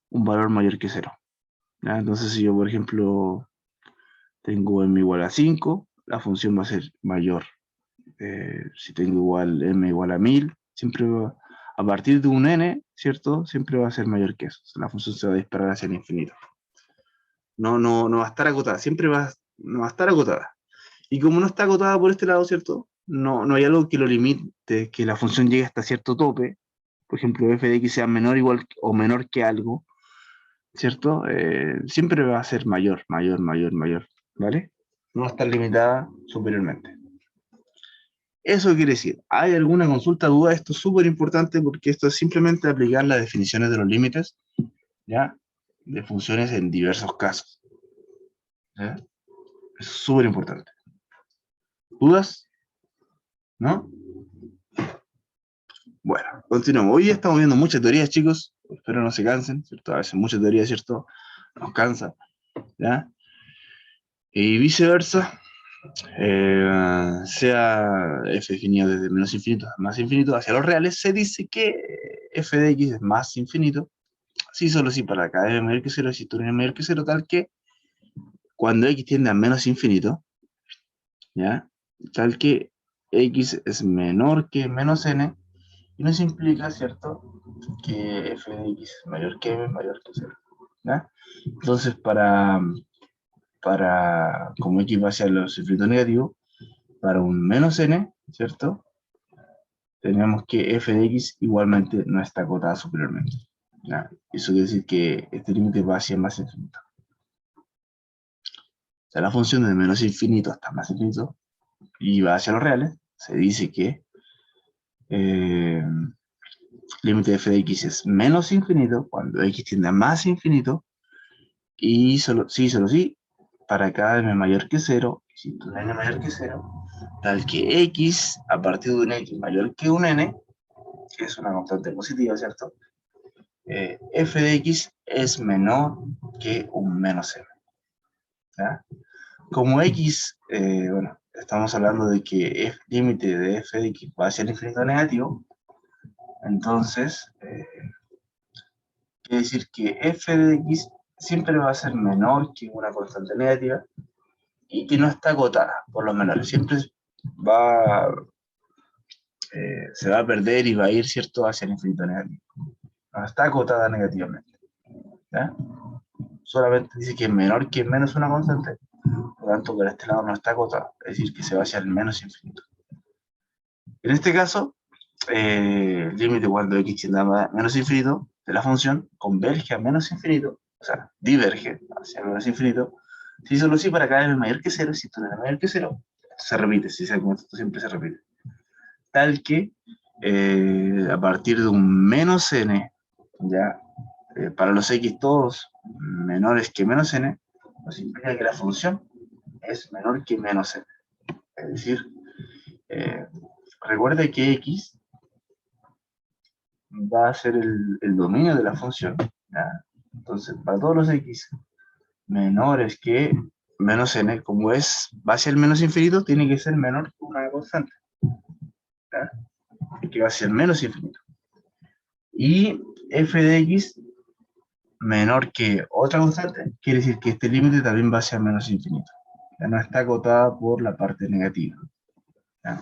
un valor mayor que 0. ¿Ya? Entonces si yo, por ejemplo, tengo m igual a 5, la función va a ser mayor. Si tengo m igual a 1000, siempre va, a partir de un n, ¿cierto? Siempre va a ser mayor que eso. O sea, la función se va a disparar hacia el infinito. No va a estar acotada, no va a estar acotada. Y como no está acotada por este lado, ¿cierto? No hay algo que lo limite, que la función llegue hasta cierto tope. Por ejemplo, f de x sea menor igual o menor que algo, ¿cierto? Siempre va a ser mayor, ¿vale? No va a estar limitada superiormente. Eso quiere decir, ¿hay alguna consulta, duda? Esto es súper importante porque esto es simplemente aplicar las definiciones de los límites, ¿ya? De funciones en diversos casos, ¿ya? Es súper importante. ¿Dudas? ¿No? Bueno, continuamos. Hoy estamos viendo muchas teorías, chicos. Espero no se cansen, ¿cierto? A veces mucha teoría, ¿cierto? Nos cansa, ¿ya? Y viceversa, sea f definido desde menos infinito a más infinito hacia los reales, se dice que f de x es más infinito, sí, solo sí, para cada m mayor que 0, existe un n mayor que 0, tal que cuando x tiende a menos infinito, ¿ya? Tal que x es menor que menos n, y nos implica, ¿cierto?, que f de x es mayor que m, mayor que 0, ¿ya? Entonces, como x va hacia los infinitos negativos, para un menos n, ¿cierto?, tenemos que f de x igualmente no está acotada superiormente, ¿ya? Eso quiere decir que este límite va hacia más infinito. O sea, la función de menos infinito hasta más infinito y va hacia los reales, se dice que límite de f de x es menos infinito cuando x tiende a más infinito, y solo sí, para cada m mayor que 0, existe un n mayor que 0, tal que x a partir de un x mayor que un n, que es una constante positiva, ¿cierto? F de x es menor que un menos m, ¿ya? Como x, bueno, estamos hablando de que el límite de f de x va hacia el infinito negativo, entonces quiere decir que f de x siempre va a ser menor que una constante negativa y que no está acotada, por lo menos, siempre se va a perder y va a ir, ¿cierto?, hacia el infinito negativo. No está acotada negativamente. ¿ya? Solamente dice que es menor que menos una constante, por lo tanto por este lado no está acotado, es decir, que se va hacia el menos infinito. En este caso, el límite cuando x tiende a menos infinito de la función converge a menos infinito, o sea, diverge hacia menos infinito, si solo si para cada n es mayor que 0, si esto no es mayor que 0, se repite, si se argumento esto siempre se repite. Tal que a partir de un menos n, ya, para los x todos menores que menos n, nos implica que la función es menor que menos n. Es decir, recuerda que x va a ser el dominio de la función, ¿ya? Entonces, para todos los x menores que menos n, como va hacia el menos infinito, tiene que ser menor que una constante, ¿ya? Que va hacia el menos infinito. Y f de x menor que otra constante, quiere decir que este límite también va hacia menos infinito. Ya no está acotada por la parte negativa, ¿ya?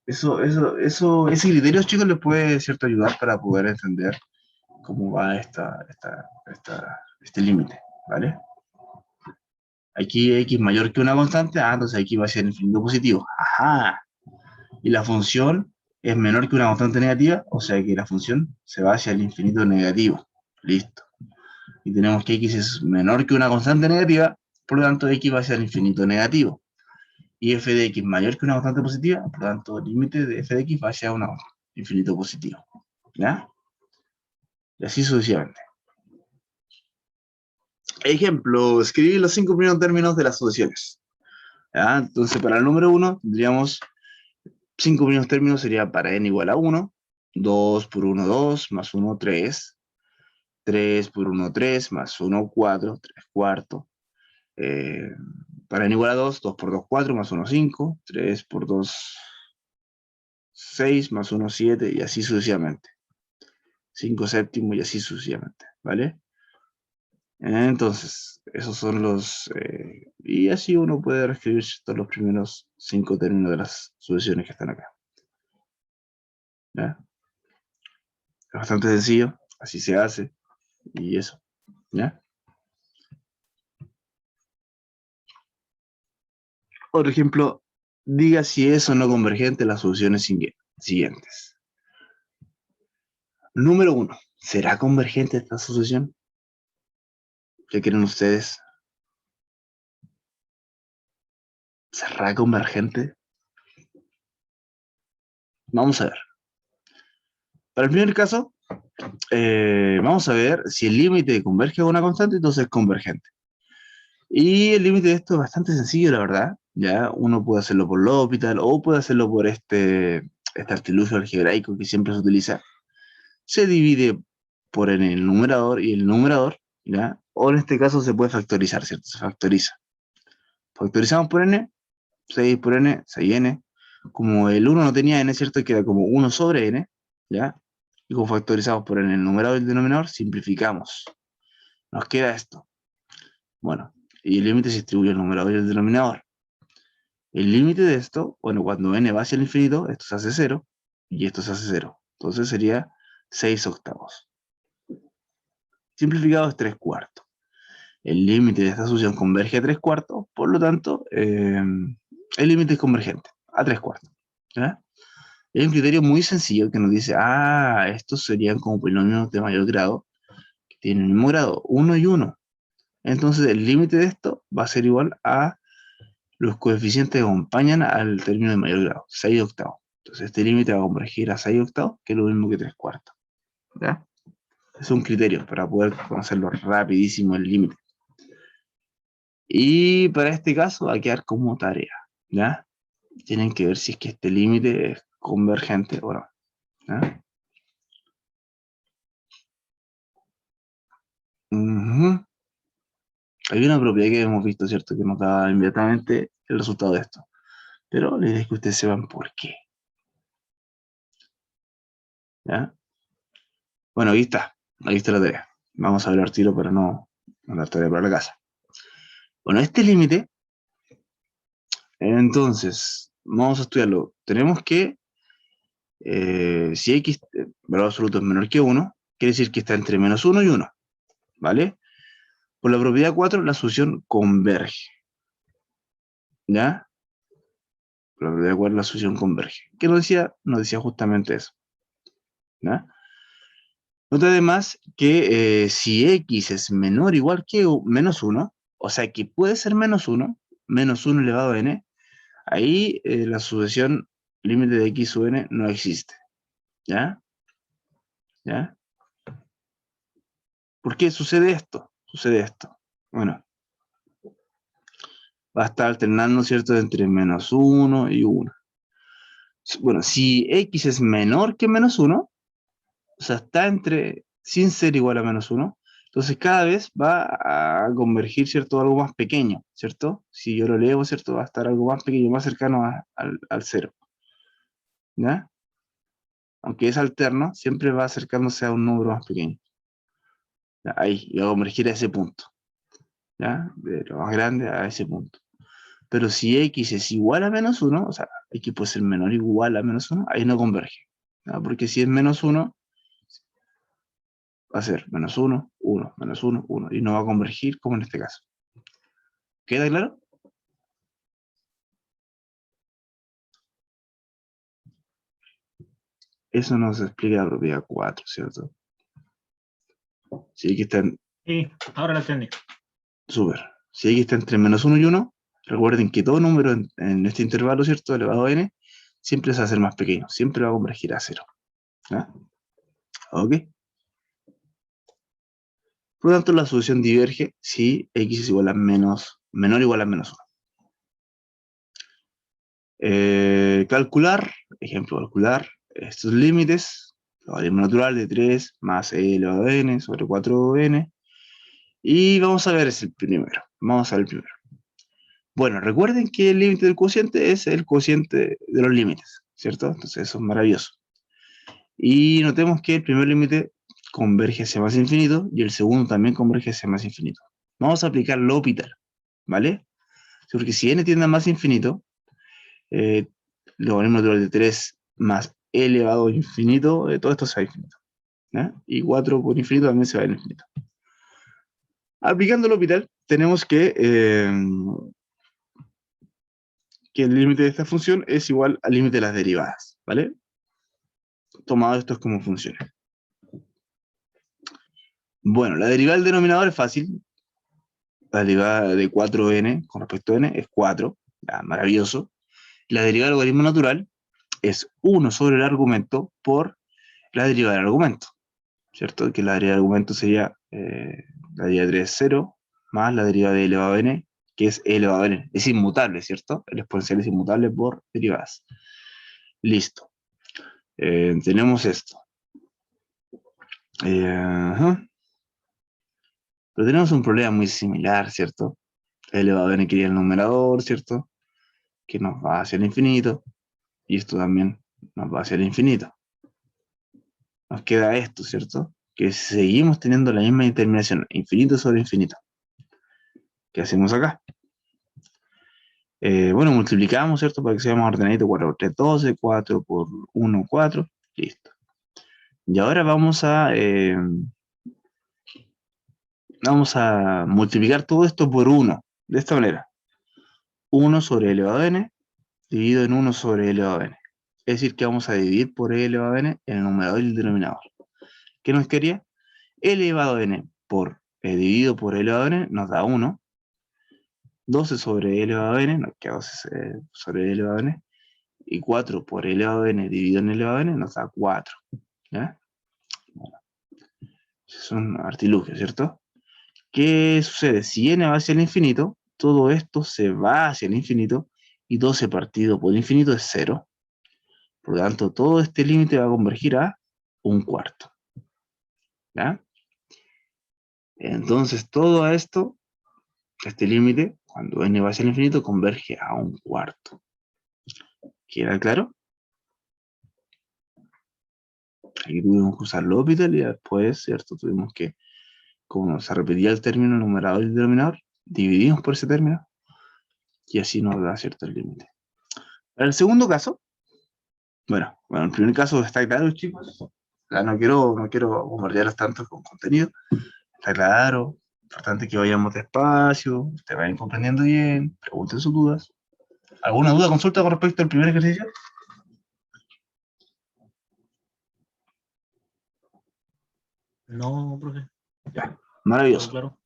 Ese criterio, chicos, les puede, ¿cierto?, ayudar para poder entender cómo va este límite, ¿vale? Aquí x mayor que una constante, entonces aquí va a ser infinito positivo. Ajá. Y la función es menor que una constante negativa, o sea que la función se va hacia el infinito negativo. Listo. Y tenemos que x es menor que una constante negativa, por lo tanto x va hacia el infinito negativo. Y f de x mayor que una constante positiva, por lo tanto el límite de f de x va hacia un infinito positivo. ¿Ya? Y así sucesivamente. Ejemplo, escribir los 5 primeros términos de las sucesiones. ¿Ya? Entonces, para el número 1, tendríamos 5 primeros términos, sería para n igual a 1, 2 por 1, 2, más 1, 3, 3 por 1, 3, más 1, 4, 3 cuartos. Para n igual a 2, 2 por 2, 4, más 1, 5, 3 por 2, 6, más 1, 7, y así sucesivamente. 5 séptimos y así sucesivamente, ¿vale? Entonces, esos son los... y así uno puede reescribir todos los primeros 5 términos de las sucesiones que están acá. ¿Ya? Es bastante sencillo, así se hace, y eso, ¿ya? Por ejemplo, diga si es o no convergente las soluciones siguientes. Número 1, ¿será convergente esta solución? ¿Qué creen ustedes? ¿Será convergente? Vamos a ver. Para el primer caso, vamos a ver si el límite converge a una constante, entonces es convergente. Y el límite de esto es bastante sencillo, la verdad. ¿Ya? Uno puede hacerlo por L'Hopital o puede hacerlo por este artilugio algebraico que siempre se utiliza. Se divide por n el numerador y el numerador, ¿ya? O en este caso se puede factorizar, ¿cierto? Se factoriza. Factorizamos por n, 6 por n, 6n. Como el 1 no tenía n, ¿cierto? Queda como 1 sobre n, ¿ya? Y como factorizamos por n el numerador y el denominador, simplificamos. Nos queda esto. Bueno, y el límite se distribuye el numerador y el denominador. El límite de esto, bueno, cuando n va hacia el infinito, esto se hace 0 y esto se hace 0. Entonces sería 6 octavos. Simplificado es 3 cuartos. El límite de esta solución converge a 3 cuartos, por lo tanto, el límite es convergente a 3 cuartos. ¿Ya? Es un criterio muy sencillo que nos dice, estos serían como polinomios de mayor grado, que tienen el mismo grado, 1 y 1. Entonces el límite de esto va a ser igual a los coeficientes que acompañan al término de mayor grado, 6 octavos. Entonces este límite va a convergir a 6 octavos, que es lo mismo que 3 cuartos. ¿Ya? Es un criterio para poder conocerlo rapidísimo el límite. Y para este caso va a quedar como tarea, ¿ya? Tienen que ver si es que este límite es convergente o no, ¿ya? Hay una propiedad que hemos visto, ¿cierto? Que nos da inmediatamente el resultado de esto. Pero la idea es que ustedes sepan por qué. ¿Ya? Bueno, ahí está la tarea. Vamos a ver el tiro para no mandar tarea para la casa. Bueno, este límite, entonces, vamos a estudiarlo. Tenemos que, si x, valor absoluto es menor que 1, quiere decir que está entre menos 1 y 1. ¿vale? Por la propiedad 4, la solución converge. ¿Ya? Por la propiedad 4, la solución converge. ¿Qué nos decía? Nos decía justamente eso. ¿Ya? Nota además que si x es menor o igual que menos 1, o sea que puede ser menos 1 elevado a n, ahí la sucesión límite de x sub n no existe. ¿Ya? ¿Ya? ¿Por qué sucede esto? Sucede esto. Bueno, va a estar alternando, ¿cierto?, entre menos 1 y 1. Bueno, si x es menor que menos 1, o sea, está entre, sin ser igual a menos 1, entonces cada vez va a convergir, ¿cierto?, algo más pequeño, ¿cierto? Si yo lo leo, ¿cierto?, va a estar algo más pequeño, más cercano al 0. ¿Ya? Aunque es alterno, siempre va acercándose a un número más pequeño. ¿Ya? Ahí, y va a convergir a ese punto. ¿Ya? De lo más grande a ese punto. Pero si x es igual a menos 1, o sea, x puede ser menor o igual a menos 1, ahí no converge. ¿Ya? Porque si es menos 1, va a ser menos 1, 1, menos 1, 1, y no va a convergir como en este caso. ¿Queda claro? Eso nos explica la propiedad 4, ¿cierto? Si x está Sí, ahora lo entendí. súper. Si x está entre menos 1 y 1, recuerden que todo número en este intervalo, ¿cierto?, elevado a n, siempre se va a hacer más pequeño, siempre va a convergir a 0. ¿Ya? ¿Ok? Por lo tanto, la solución diverge si x es igual a menor o igual a menos 1. Calcular, ejemplo, calcular estos límites, logaritmo natural de 3 más e elevado a n sobre 4n, y vamos a ver el primero. Vamos a ver el primero. Bueno, recuerden que el límite del cociente es el cociente de los límites, ¿cierto? Entonces eso es maravilloso. Y notemos que el primer límite converge hacia más infinito y el segundo también converge hacia más infinito. Vamos a aplicar L'Hopital, ¿vale? Porque si n tiende a más infinito, logaritmo natural de 3 más e elevado a infinito, todo esto se va a infinito. ¿Ya? Y 4 por infinito también se va a infinito. Aplicando L'Hopital, tenemos que el límite de esta función es igual al límite de las derivadas, ¿vale? Tomado esto es como funciones. Bueno, la derivada del denominador es fácil. La derivada de 4n con respecto a n es 4, ya, maravilloso. La derivada del logaritmo natural es 1 sobre el argumento por la derivada del argumento, ¿cierto? Que la derivada del argumento sería la derivada de 3 es 0, más la derivada de elevado a n, que es e elevado a n. Es inmutable, ¿cierto? El exponencial es inmutable por derivadas. Listo. Tenemos esto. Pero tenemos un problema muy similar, ¿cierto? E elevado a n quería el numerador, ¿cierto? Que nos va hacia el infinito. Y esto también nos va hacia el infinito. Nos queda esto, ¿cierto? Que seguimos teniendo la misma determinación, infinito sobre infinito. ¿Qué hacemos acá? Bueno, multiplicamos, ¿cierto? Para que sea más ordenadito. 4 por 3, 12, 4 por 1, 4. Listo. Y ahora vamos a multiplicar todo esto por 1. De esta manera. 1 sobre e elevado a n dividido en 1 sobre e elevado a n. Es decir, que vamos a dividir por e elevado a n en el numerador y el denominador. ¿Qué nos quería? E elevado a n dividido por e elevado a n nos da 1. 12 sobre e elevado a n nos queda 12 sobre e elevado a n. Y 4 por e elevado a n dividido en e elevado a n nos da 4. ¿Ya? Bueno, es un artilugio, ¿cierto? ¿Qué sucede? Si n va hacia el infinito, todo esto se va hacia el infinito y 12 partido por infinito es 0. Por lo tanto, todo este límite va a convergir a 1/4. ¿Ya? Entonces, todo esto, este límite, cuando n va hacia el infinito, converge a 1/4. ¿Queda claro? Aquí tuvimos que usar L'Hopital y después, ¿cierto? Tuvimos que, como se repetía el término numerador y denominador, dividimos por ese término y así nos da, ¿cierto?, el límite. Para el segundo caso, bueno, el primer caso está claro, chicos. No quiero bombardearlos tanto con contenido. ¿Está claro? Importante que vayamos despacio, te vayan comprendiendo bien, pregunten sus dudas. ¿Alguna duda, consulta con respecto al primer ejercicio? No, profe. Maravilloso. Claro.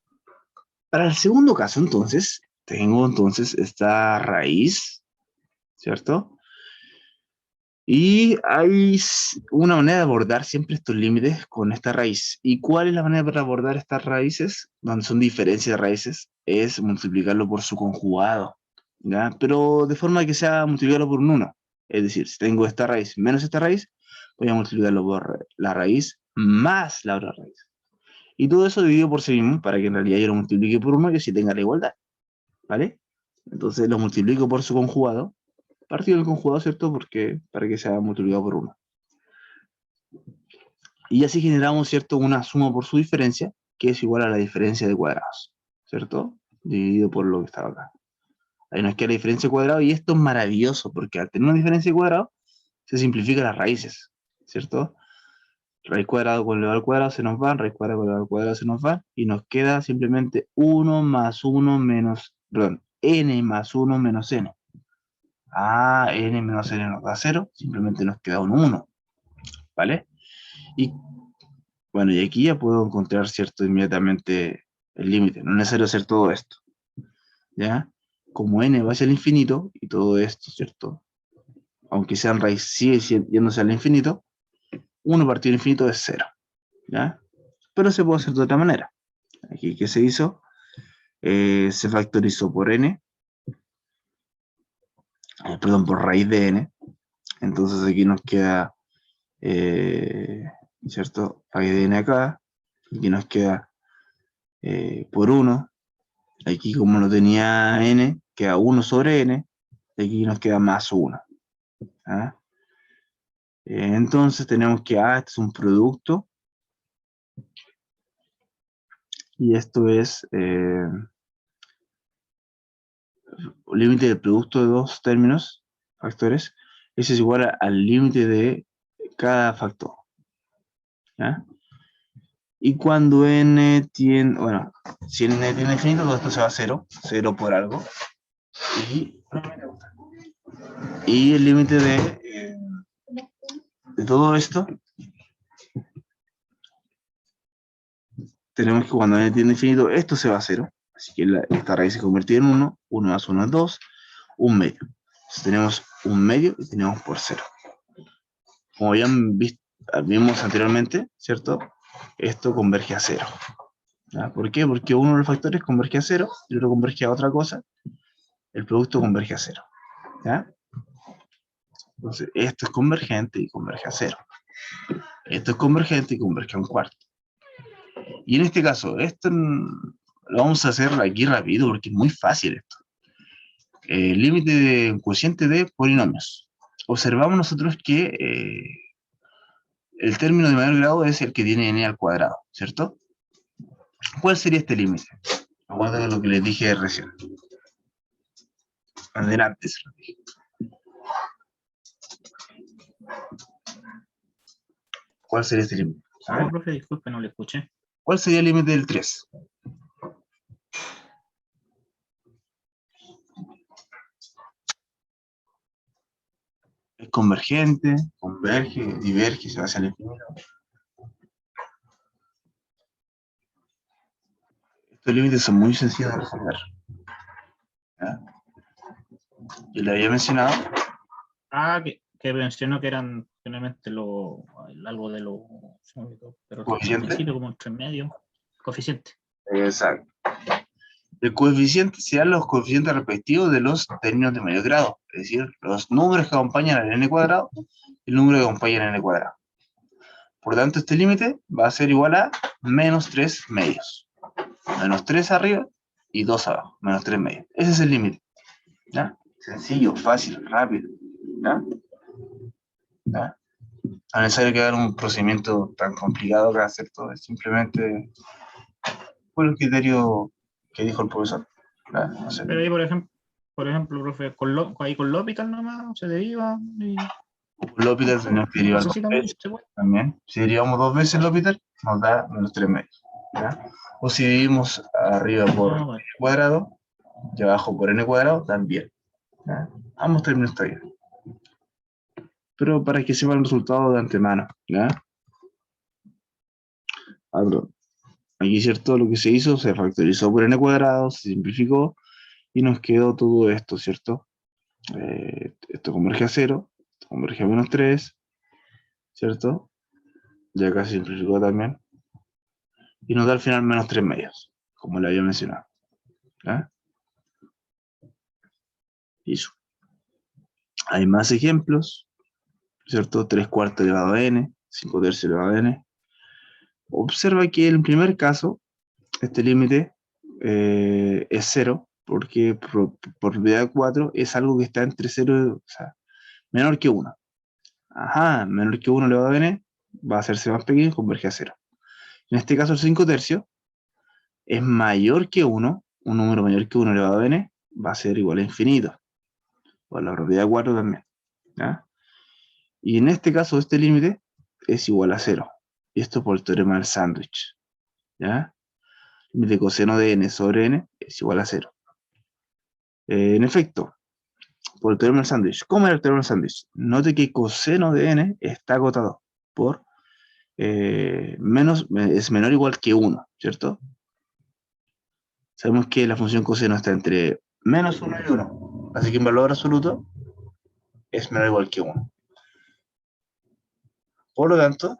Para el segundo caso, entonces, tengo entonces esta raíz, ¿cierto? Y hay una manera de abordar siempre estos límites con esta raíz. ¿Y cuál es la manera para abordar estas raíces? Donde son diferencias de raíces, es multiplicarlo por su conjugado, ¿ya? Pero de forma que sea multiplicarlo por un 1. Es decir, si tengo esta raíz menos esta raíz, voy a multiplicarlo por la raíz más la otra raíz. Y todo eso dividido por sí mismo, para que en realidad yo lo multiplique por 1 y así tenga la igualdad, ¿vale? Entonces lo multiplico por su conjugado, partido del conjugado, ¿cierto? Porque para que sea multiplicado por 1. Y así generamos, ¿cierto? Una suma por su diferencia, que es igual a la diferencia de cuadrados, ¿cierto? Dividido por lo que estaba acá. Ahí nos queda la diferencia de cuadrado, y esto es maravilloso, porque al tener una diferencia de cuadrado, se simplifican las raíces, ¿cierto? Raíz cuadrado con elevado al cuadrado se nos va, raíz cuadrado con elevado al cuadrado se nos va, y nos queda simplemente 1 más 1 menos, perdón, n más 1 menos n. Ah, n menos n nos da 0, simplemente nos queda un 1, ¿vale? Y bueno, y aquí ya puedo encontrar, ¿cierto? Inmediatamente el límite, no es necesario hacer todo esto, ¿ya? Como n va hacia el infinito, y todo esto, ¿cierto? Aunque sean raíz, sigue yéndose al infinito, 1 partido del infinito es 0, ¿ya? Pero se puede hacer de otra manera. Aquí, ¿qué se hizo? Se factorizó por n, perdón, por raíz de n. Entonces aquí nos queda, ¿cierto? Raíz de n acá. Aquí nos queda por 1. Aquí como no tenía n, queda 1 sobre n. Aquí nos queda más 1. ¿Ah? Entonces tenemos que, este es un producto. Y esto es límite del producto de dos términos, factores. Ese es igual al límite de cada factor. ¿Ya? Y cuando n tiene, bueno, si n tiene infinito, todo esto se va a 0, 0 por algo. Y el límite de todo esto, tenemos que cuando n tiene infinito, esto se va a 0. Así que esta raíz se convierte en 1, 1 más 1 es 2, 1 medio. Entonces tenemos 1 medio y tenemos por 0. Como ya vimos anteriormente, ¿cierto? Esto converge a 0. ¿Ya? ¿Por qué? Porque uno de los factores converge a 0 y otro converge a otra cosa. El producto converge a 0. ¿Ya? Entonces, esto es convergente y converge a 0. Esto es convergente y converge a un cuarto. Y en este caso, esto lo vamos a hacer aquí rápido porque es muy fácil esto. Límite de cociente de polinomios. Observamos nosotros que el término de mayor grado es el que tiene n al cuadrado, ¿cierto? ¿Cuál sería este límite? Acuérdense de lo que les dije recién. Adelante, se lo dije. ¿Cuál sería este límite? No, profe, disculpe, no le escuché. ¿Cuál sería el límite del 3? Es convergente, converge, diverge, se va hacia el infinito. Estos límites son muy sencillos de resolver. ¿Ya? Yo le había mencionado. Que mencionó que eran generalmente algo de los coeficiente, como entre medio, coeficiente. Exacto. El coeficiente sean los coeficientes respectivos de los términos de mayor grado, es decir, los números que acompañan al n cuadrado y el número que acompaña al n cuadrado. Por tanto, este límite va a ser igual a menos 3 medios. Menos 3 arriba y 2 abajo, menos 3 medios. Ese es el límite. ¿Ya? Sencillo, fácil, rápido. ¿Ya? ¿Ya? No es necesario que hagan un procedimiento tan complicado que hacer todo. Es simplemente por el criterio que dijo el profesor. No sé. Pero ahí, por ejemplo, profe, ahí con L'Hopital nomás se deriva. Con L'Hopital tenemos que derivar 2 veces. También. Si derivamos 2 veces L'Hopital, nos da menos 3 medios. ¿ya? O si dividimos arriba por Ah, n bueno. cuadrado y abajo por n cuadrado, también. ¿Ya? Ambos términos están bien. Pero para que sepan el resultado de antemano, ¿ya? Ah, perdón. Aquí, ¿cierto? Lo que se hizo, se factorizó por n cuadrado, se simplificó, y nos quedó todo esto, ¿cierto? Esto converge a 0, esto converge a menos 3, ¿cierto? Ya acá se simplificó también. Y nos da al final menos 3 medios, como le había mencionado. ¿Ya? Listo. Hay más ejemplos, ¿cierto? 3/4 elevado a n, 5/3 elevado a n. Observa que en el primer caso, este límite es 0, porque por propiedad 4 es algo que está entre 0, o sea, menor que 1. Ajá, menor que 1 elevado a n va a hacerse más pequeño y converge a 0. En este caso, el 5/3 es mayor que 1, un número mayor que 1 elevado a n va a ser igual a infinito. Por la propiedad 4 también. ¿Ya? Y en este caso, este límite es igual a 0. Y esto por el teorema del sándwich. ¿Ya? Límite coseno de n sobre n es igual a 0. En efecto, por el teorema del sándwich. ¿Cómo era el teorema del sándwich? Note que coseno de n está acotado por es menor o igual que 1, ¿cierto? Sabemos que la función coseno está entre menos 1 y 1. Así que en valor absoluto es menor o igual que 1. Por lo tanto,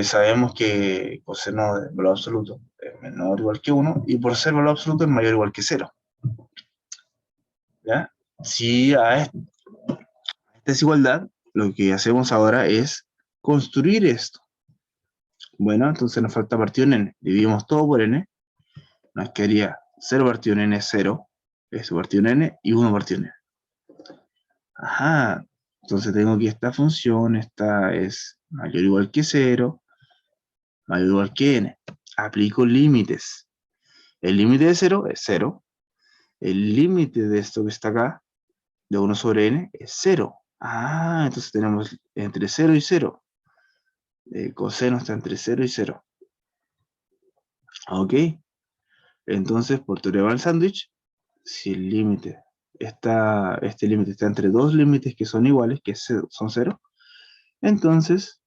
sabemos que coseno de valor absoluto es menor o igual que 1, y por ser valor absoluto es mayor o igual que 0. ¿Ya? Si a esta desigualdad, lo que hacemos ahora es construir esto. Bueno, entonces nos falta partido en n. Dividimos todo por n. Nos quedaría 0 partido en n es 0. Eso partido en n y 1 partido en n. Ajá. Entonces tengo que esta función, esta es mayor o igual que 0, mayor o igual que n. Aplico límites. El límite de 0 es 0. El límite de esto que está acá, de 1 sobre n, es 0. Ah, entonces tenemos entre 0 y 0. Coseno está entre 0 y 0. Ok. Entonces, por teorema del sándwich, si el límite este límite está entre dos límites que son iguales, que son 0, entonces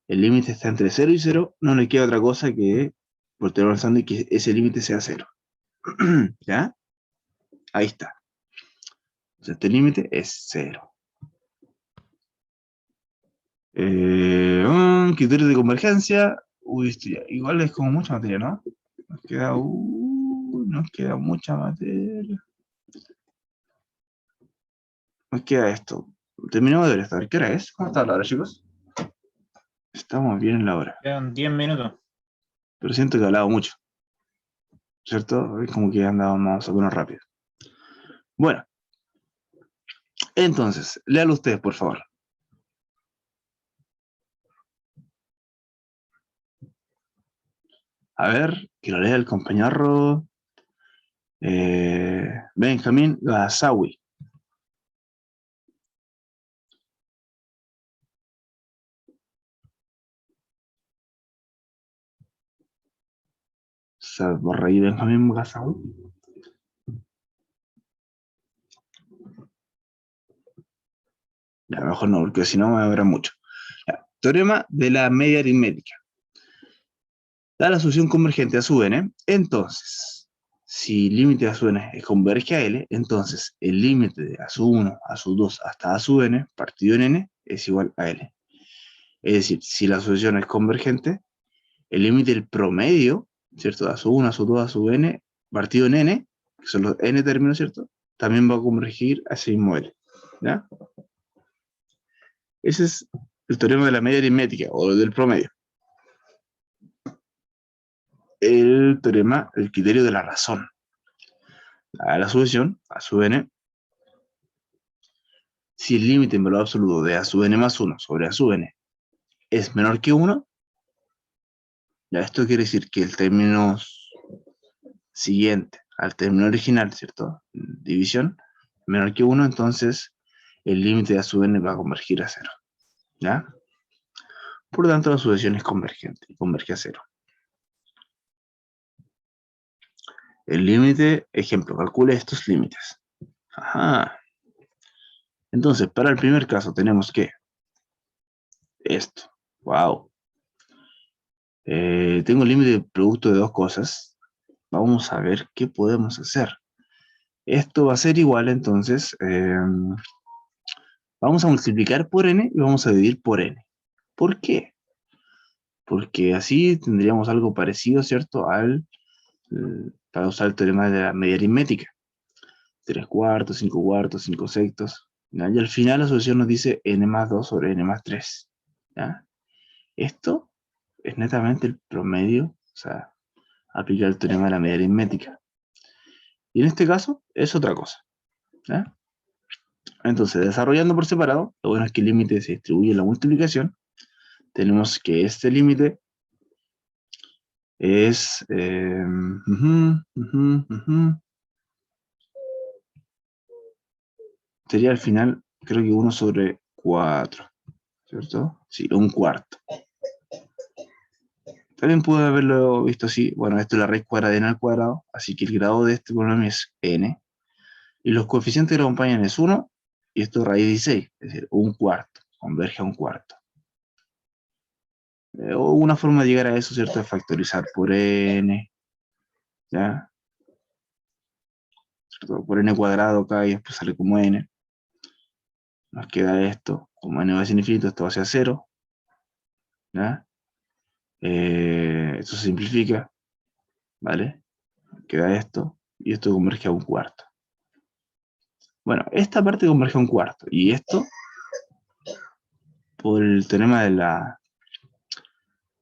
el límite está entre 0 y 0, no le queda otra cosa que, por teorema del sándwich, que ese límite sea 0. ¿Ya? Ahí está. Entonces, este límite es 0. Criterios de convergencia. Uy, igual es como mucha materia, ¿no? Nos queda mucha materia. Nos queda esto. Terminamos de ver esto. A ver, ¿qué hora es? ¿Cómo está la hora, chicos? Estamos bien en la hora. Quedan 10 minutos. Pero siento que he hablado mucho. ¿Cierto? Es como que andamos más o menos rápido. Bueno. Entonces, léalo ustedes, por favor. A ver, que lo lea el compañero Benjamín Gazawi. Por ahí Benjamín Gazawi. Ya, a lo mejor no, porque si no me habrá mucho. Ya, teorema de la media aritmética. Da la solución convergente a sub n. Entonces, si el límite de a sub n converge a L, entonces el límite de a sub 1, a sub 2 hasta a sub n partido en n es igual a L. Es decir, si la solución es convergente, el límite del promedio, ¿cierto? De a sub 1, a sub 2, a sub n partido en n, que son los n términos, ¿cierto? También va a convergir a ese mismo L. ¿Ya? Ese es el teorema de la media aritmética o del promedio. El teorema, el criterio de la razón. La solución, a sub n, si el límite en valor absoluto de a sub n más 1 sobre a sub n es menor que 1, ya esto quiere decir que el término siguiente al término original, ¿cierto? División, menor que 1, entonces el límite de a sub n va a convergir a 0. ¿Ya? Por lo tanto, la sucesión es convergente y converge a cero. El límite, ejemplo, calcule estos límites. Ajá. Entonces, para el primer caso tenemos que esto. Wow. Tengo el límite de producto de dos cosas. Vamos a ver qué podemos hacer. Esto va a ser igual, entonces, vamos a multiplicar por n y vamos a dividir por n. ¿Por qué? Porque así tendríamos algo parecido, ¿cierto? Para usar el teorema de la media aritmética. 3 cuartos, 5 cuartos, 5 sextos. ¿Ya? Y al final la solución nos dice n más 2 sobre n más 3. ¿Ya? Esto es netamente el promedio, o sea, aplica el teorema de la media aritmética. Y en este caso es otra cosa. ¿Ya? Entonces, desarrollando por separado, lo bueno es que el límite se distribuye en la multiplicación. Tenemos que este límite es... sería al final, creo que 1 sobre 4, ¿cierto? Sí, un cuarto. También pude haberlo visto así. Bueno, esto es la raíz cuadrada de n al cuadrado, así que el grado de este polinomio es n. Y los coeficientes que lo acompañan es 1, y esto es raíz de 16, es decir, un cuarto, converge a un cuarto. O una forma de llegar a eso, ¿cierto? Es factorizar por n, ¿ya? ¿Cierto? Por n cuadrado acá y después sale como n. Nos queda esto, como n va a ser infinito, esto va a ser 0, ¿ya? Esto se simplifica, ¿vale? Queda esto, y esto converge a un cuarto. Bueno, esta parte converge a un cuarto, y esto, por el teorema de la...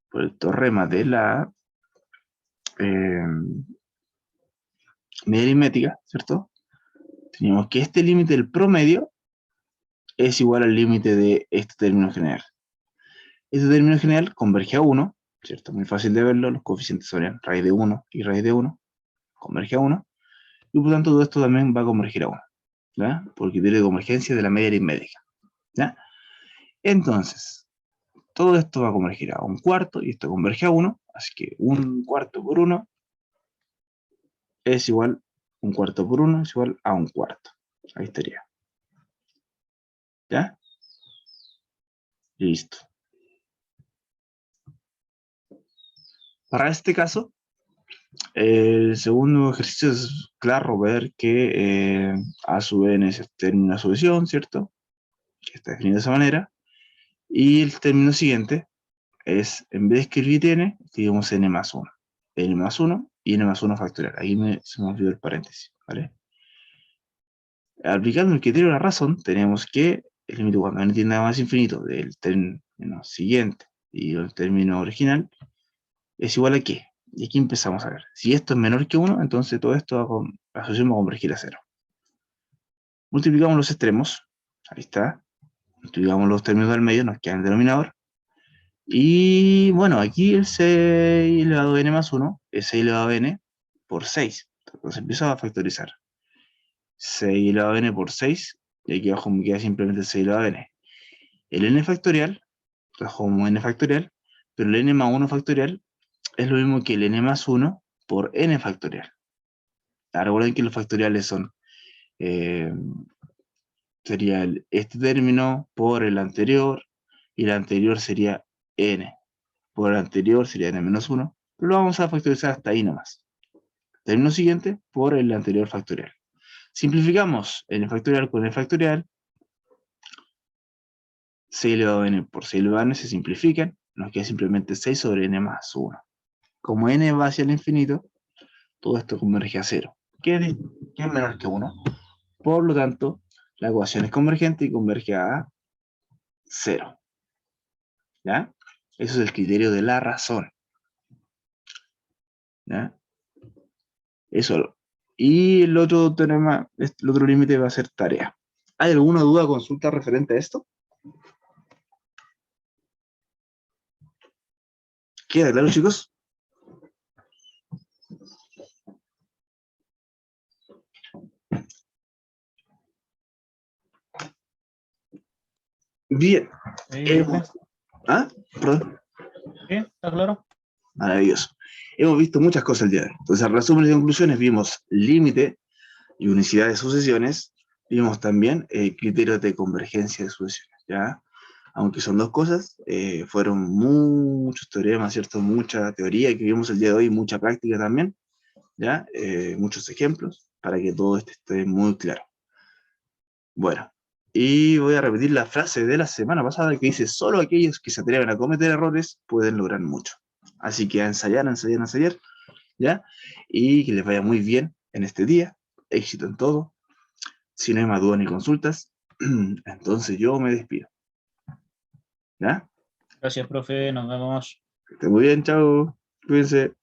por el teorema de la media aritmética, ¿cierto? Teníamos que este límite del promedio es igual al límite de este término general. Este término general converge a 1, ¿cierto? Muy fácil de verlo, los coeficientes serían raíz de 1 y raíz de 1, converge a 1, y por tanto todo esto también va a convergir a 1, ¿ya? Por criterio de convergencia de la media aritmética, ¿ya? Entonces, todo esto va a convergir a un cuarto, y esto converge a 1, así que un cuarto por 1 es igual, un cuarto por 1 es igual a un cuarto. Ahí estaría. ¿Ya? Listo. Para este caso, el segundo ejercicio es claro ver que A sub n es una solución, ¿cierto? Que está definido de esa manera. Y el término siguiente es, en vez de escribir n, escribimos n más 1. N más 1 y n más 1 factorial. Ahí se me olvidó el paréntesis, ¿vale? Aplicando el criterio de la razón, tenemos que el límite cuando n tiende a más infinito del término siguiente y el término original es igual a qué. Y aquí empezamos a ver. Si esto es menor que 1, entonces todo esto la solución va a convergir a 0. Multiplicamos los extremos. Ahí está. Multiplicamos los términos del medio, nos queda el denominador. Y bueno, aquí el 6 elevado a n más 1 es 6 elevado a n por 6. Entonces empieza a factorizar. 6 elevado a n por 6. Y aquí abajo me queda simplemente 6 elevado a n. El n factorial, trabajo como n factorial, pero el n más 1 factorial es lo mismo que el n más 1 por n factorial. Ahora recuerden que los factoriales son, sería este término por el anterior, y el anterior sería n. Por el anterior sería n menos 1, pero lo vamos a factorizar hasta ahí nomás. Término siguiente por el anterior factorial. Simplificamos n factorial con n factorial. 6 elevado a n por 6 elevado a n se simplifican. Nos queda simplemente 6 sobre n más 1. Como n va hacia el infinito, todo esto converge a 0, que es menor que 1. Por lo tanto, la ecuación es convergente y converge a 0. ¿Ya? Eso es el criterio de la razón. ¿Ya? Eso. Y el otro teorema, el otro límite va a ser tarea. ¿Hay alguna duda o consulta referente a esto? ¿Queda claro, chicos? Bien. ¿Ah? Perdón. ¿Sí? ¿Está claro? Maravilloso. Hemos visto muchas cosas el día de hoy. Entonces, resúmenes y conclusiones, vimos límite y unicidad de sucesiones, vimos también criterios de convergencia de sucesiones, ¿ya? Aunque son dos cosas, fueron muchos teoremas, ¿cierto? Mucha teoría que vimos el día de hoy, mucha práctica también, ¿ya? Muchos ejemplos para que todo esto esté muy claro. Bueno, y voy a repetir la frase de la semana pasada que dice, solo aquellos que se atreven a cometer errores pueden lograr mucho. Así que a ensayar, ensayar, ensayar, ¿ya? Y que les vaya muy bien en este día, éxito en todo. Si no hay más dudas ni consultas, entonces yo me despido. ¿Ya? Gracias, profe. Nos vemos. Que estén muy bien, chao. Cuídense.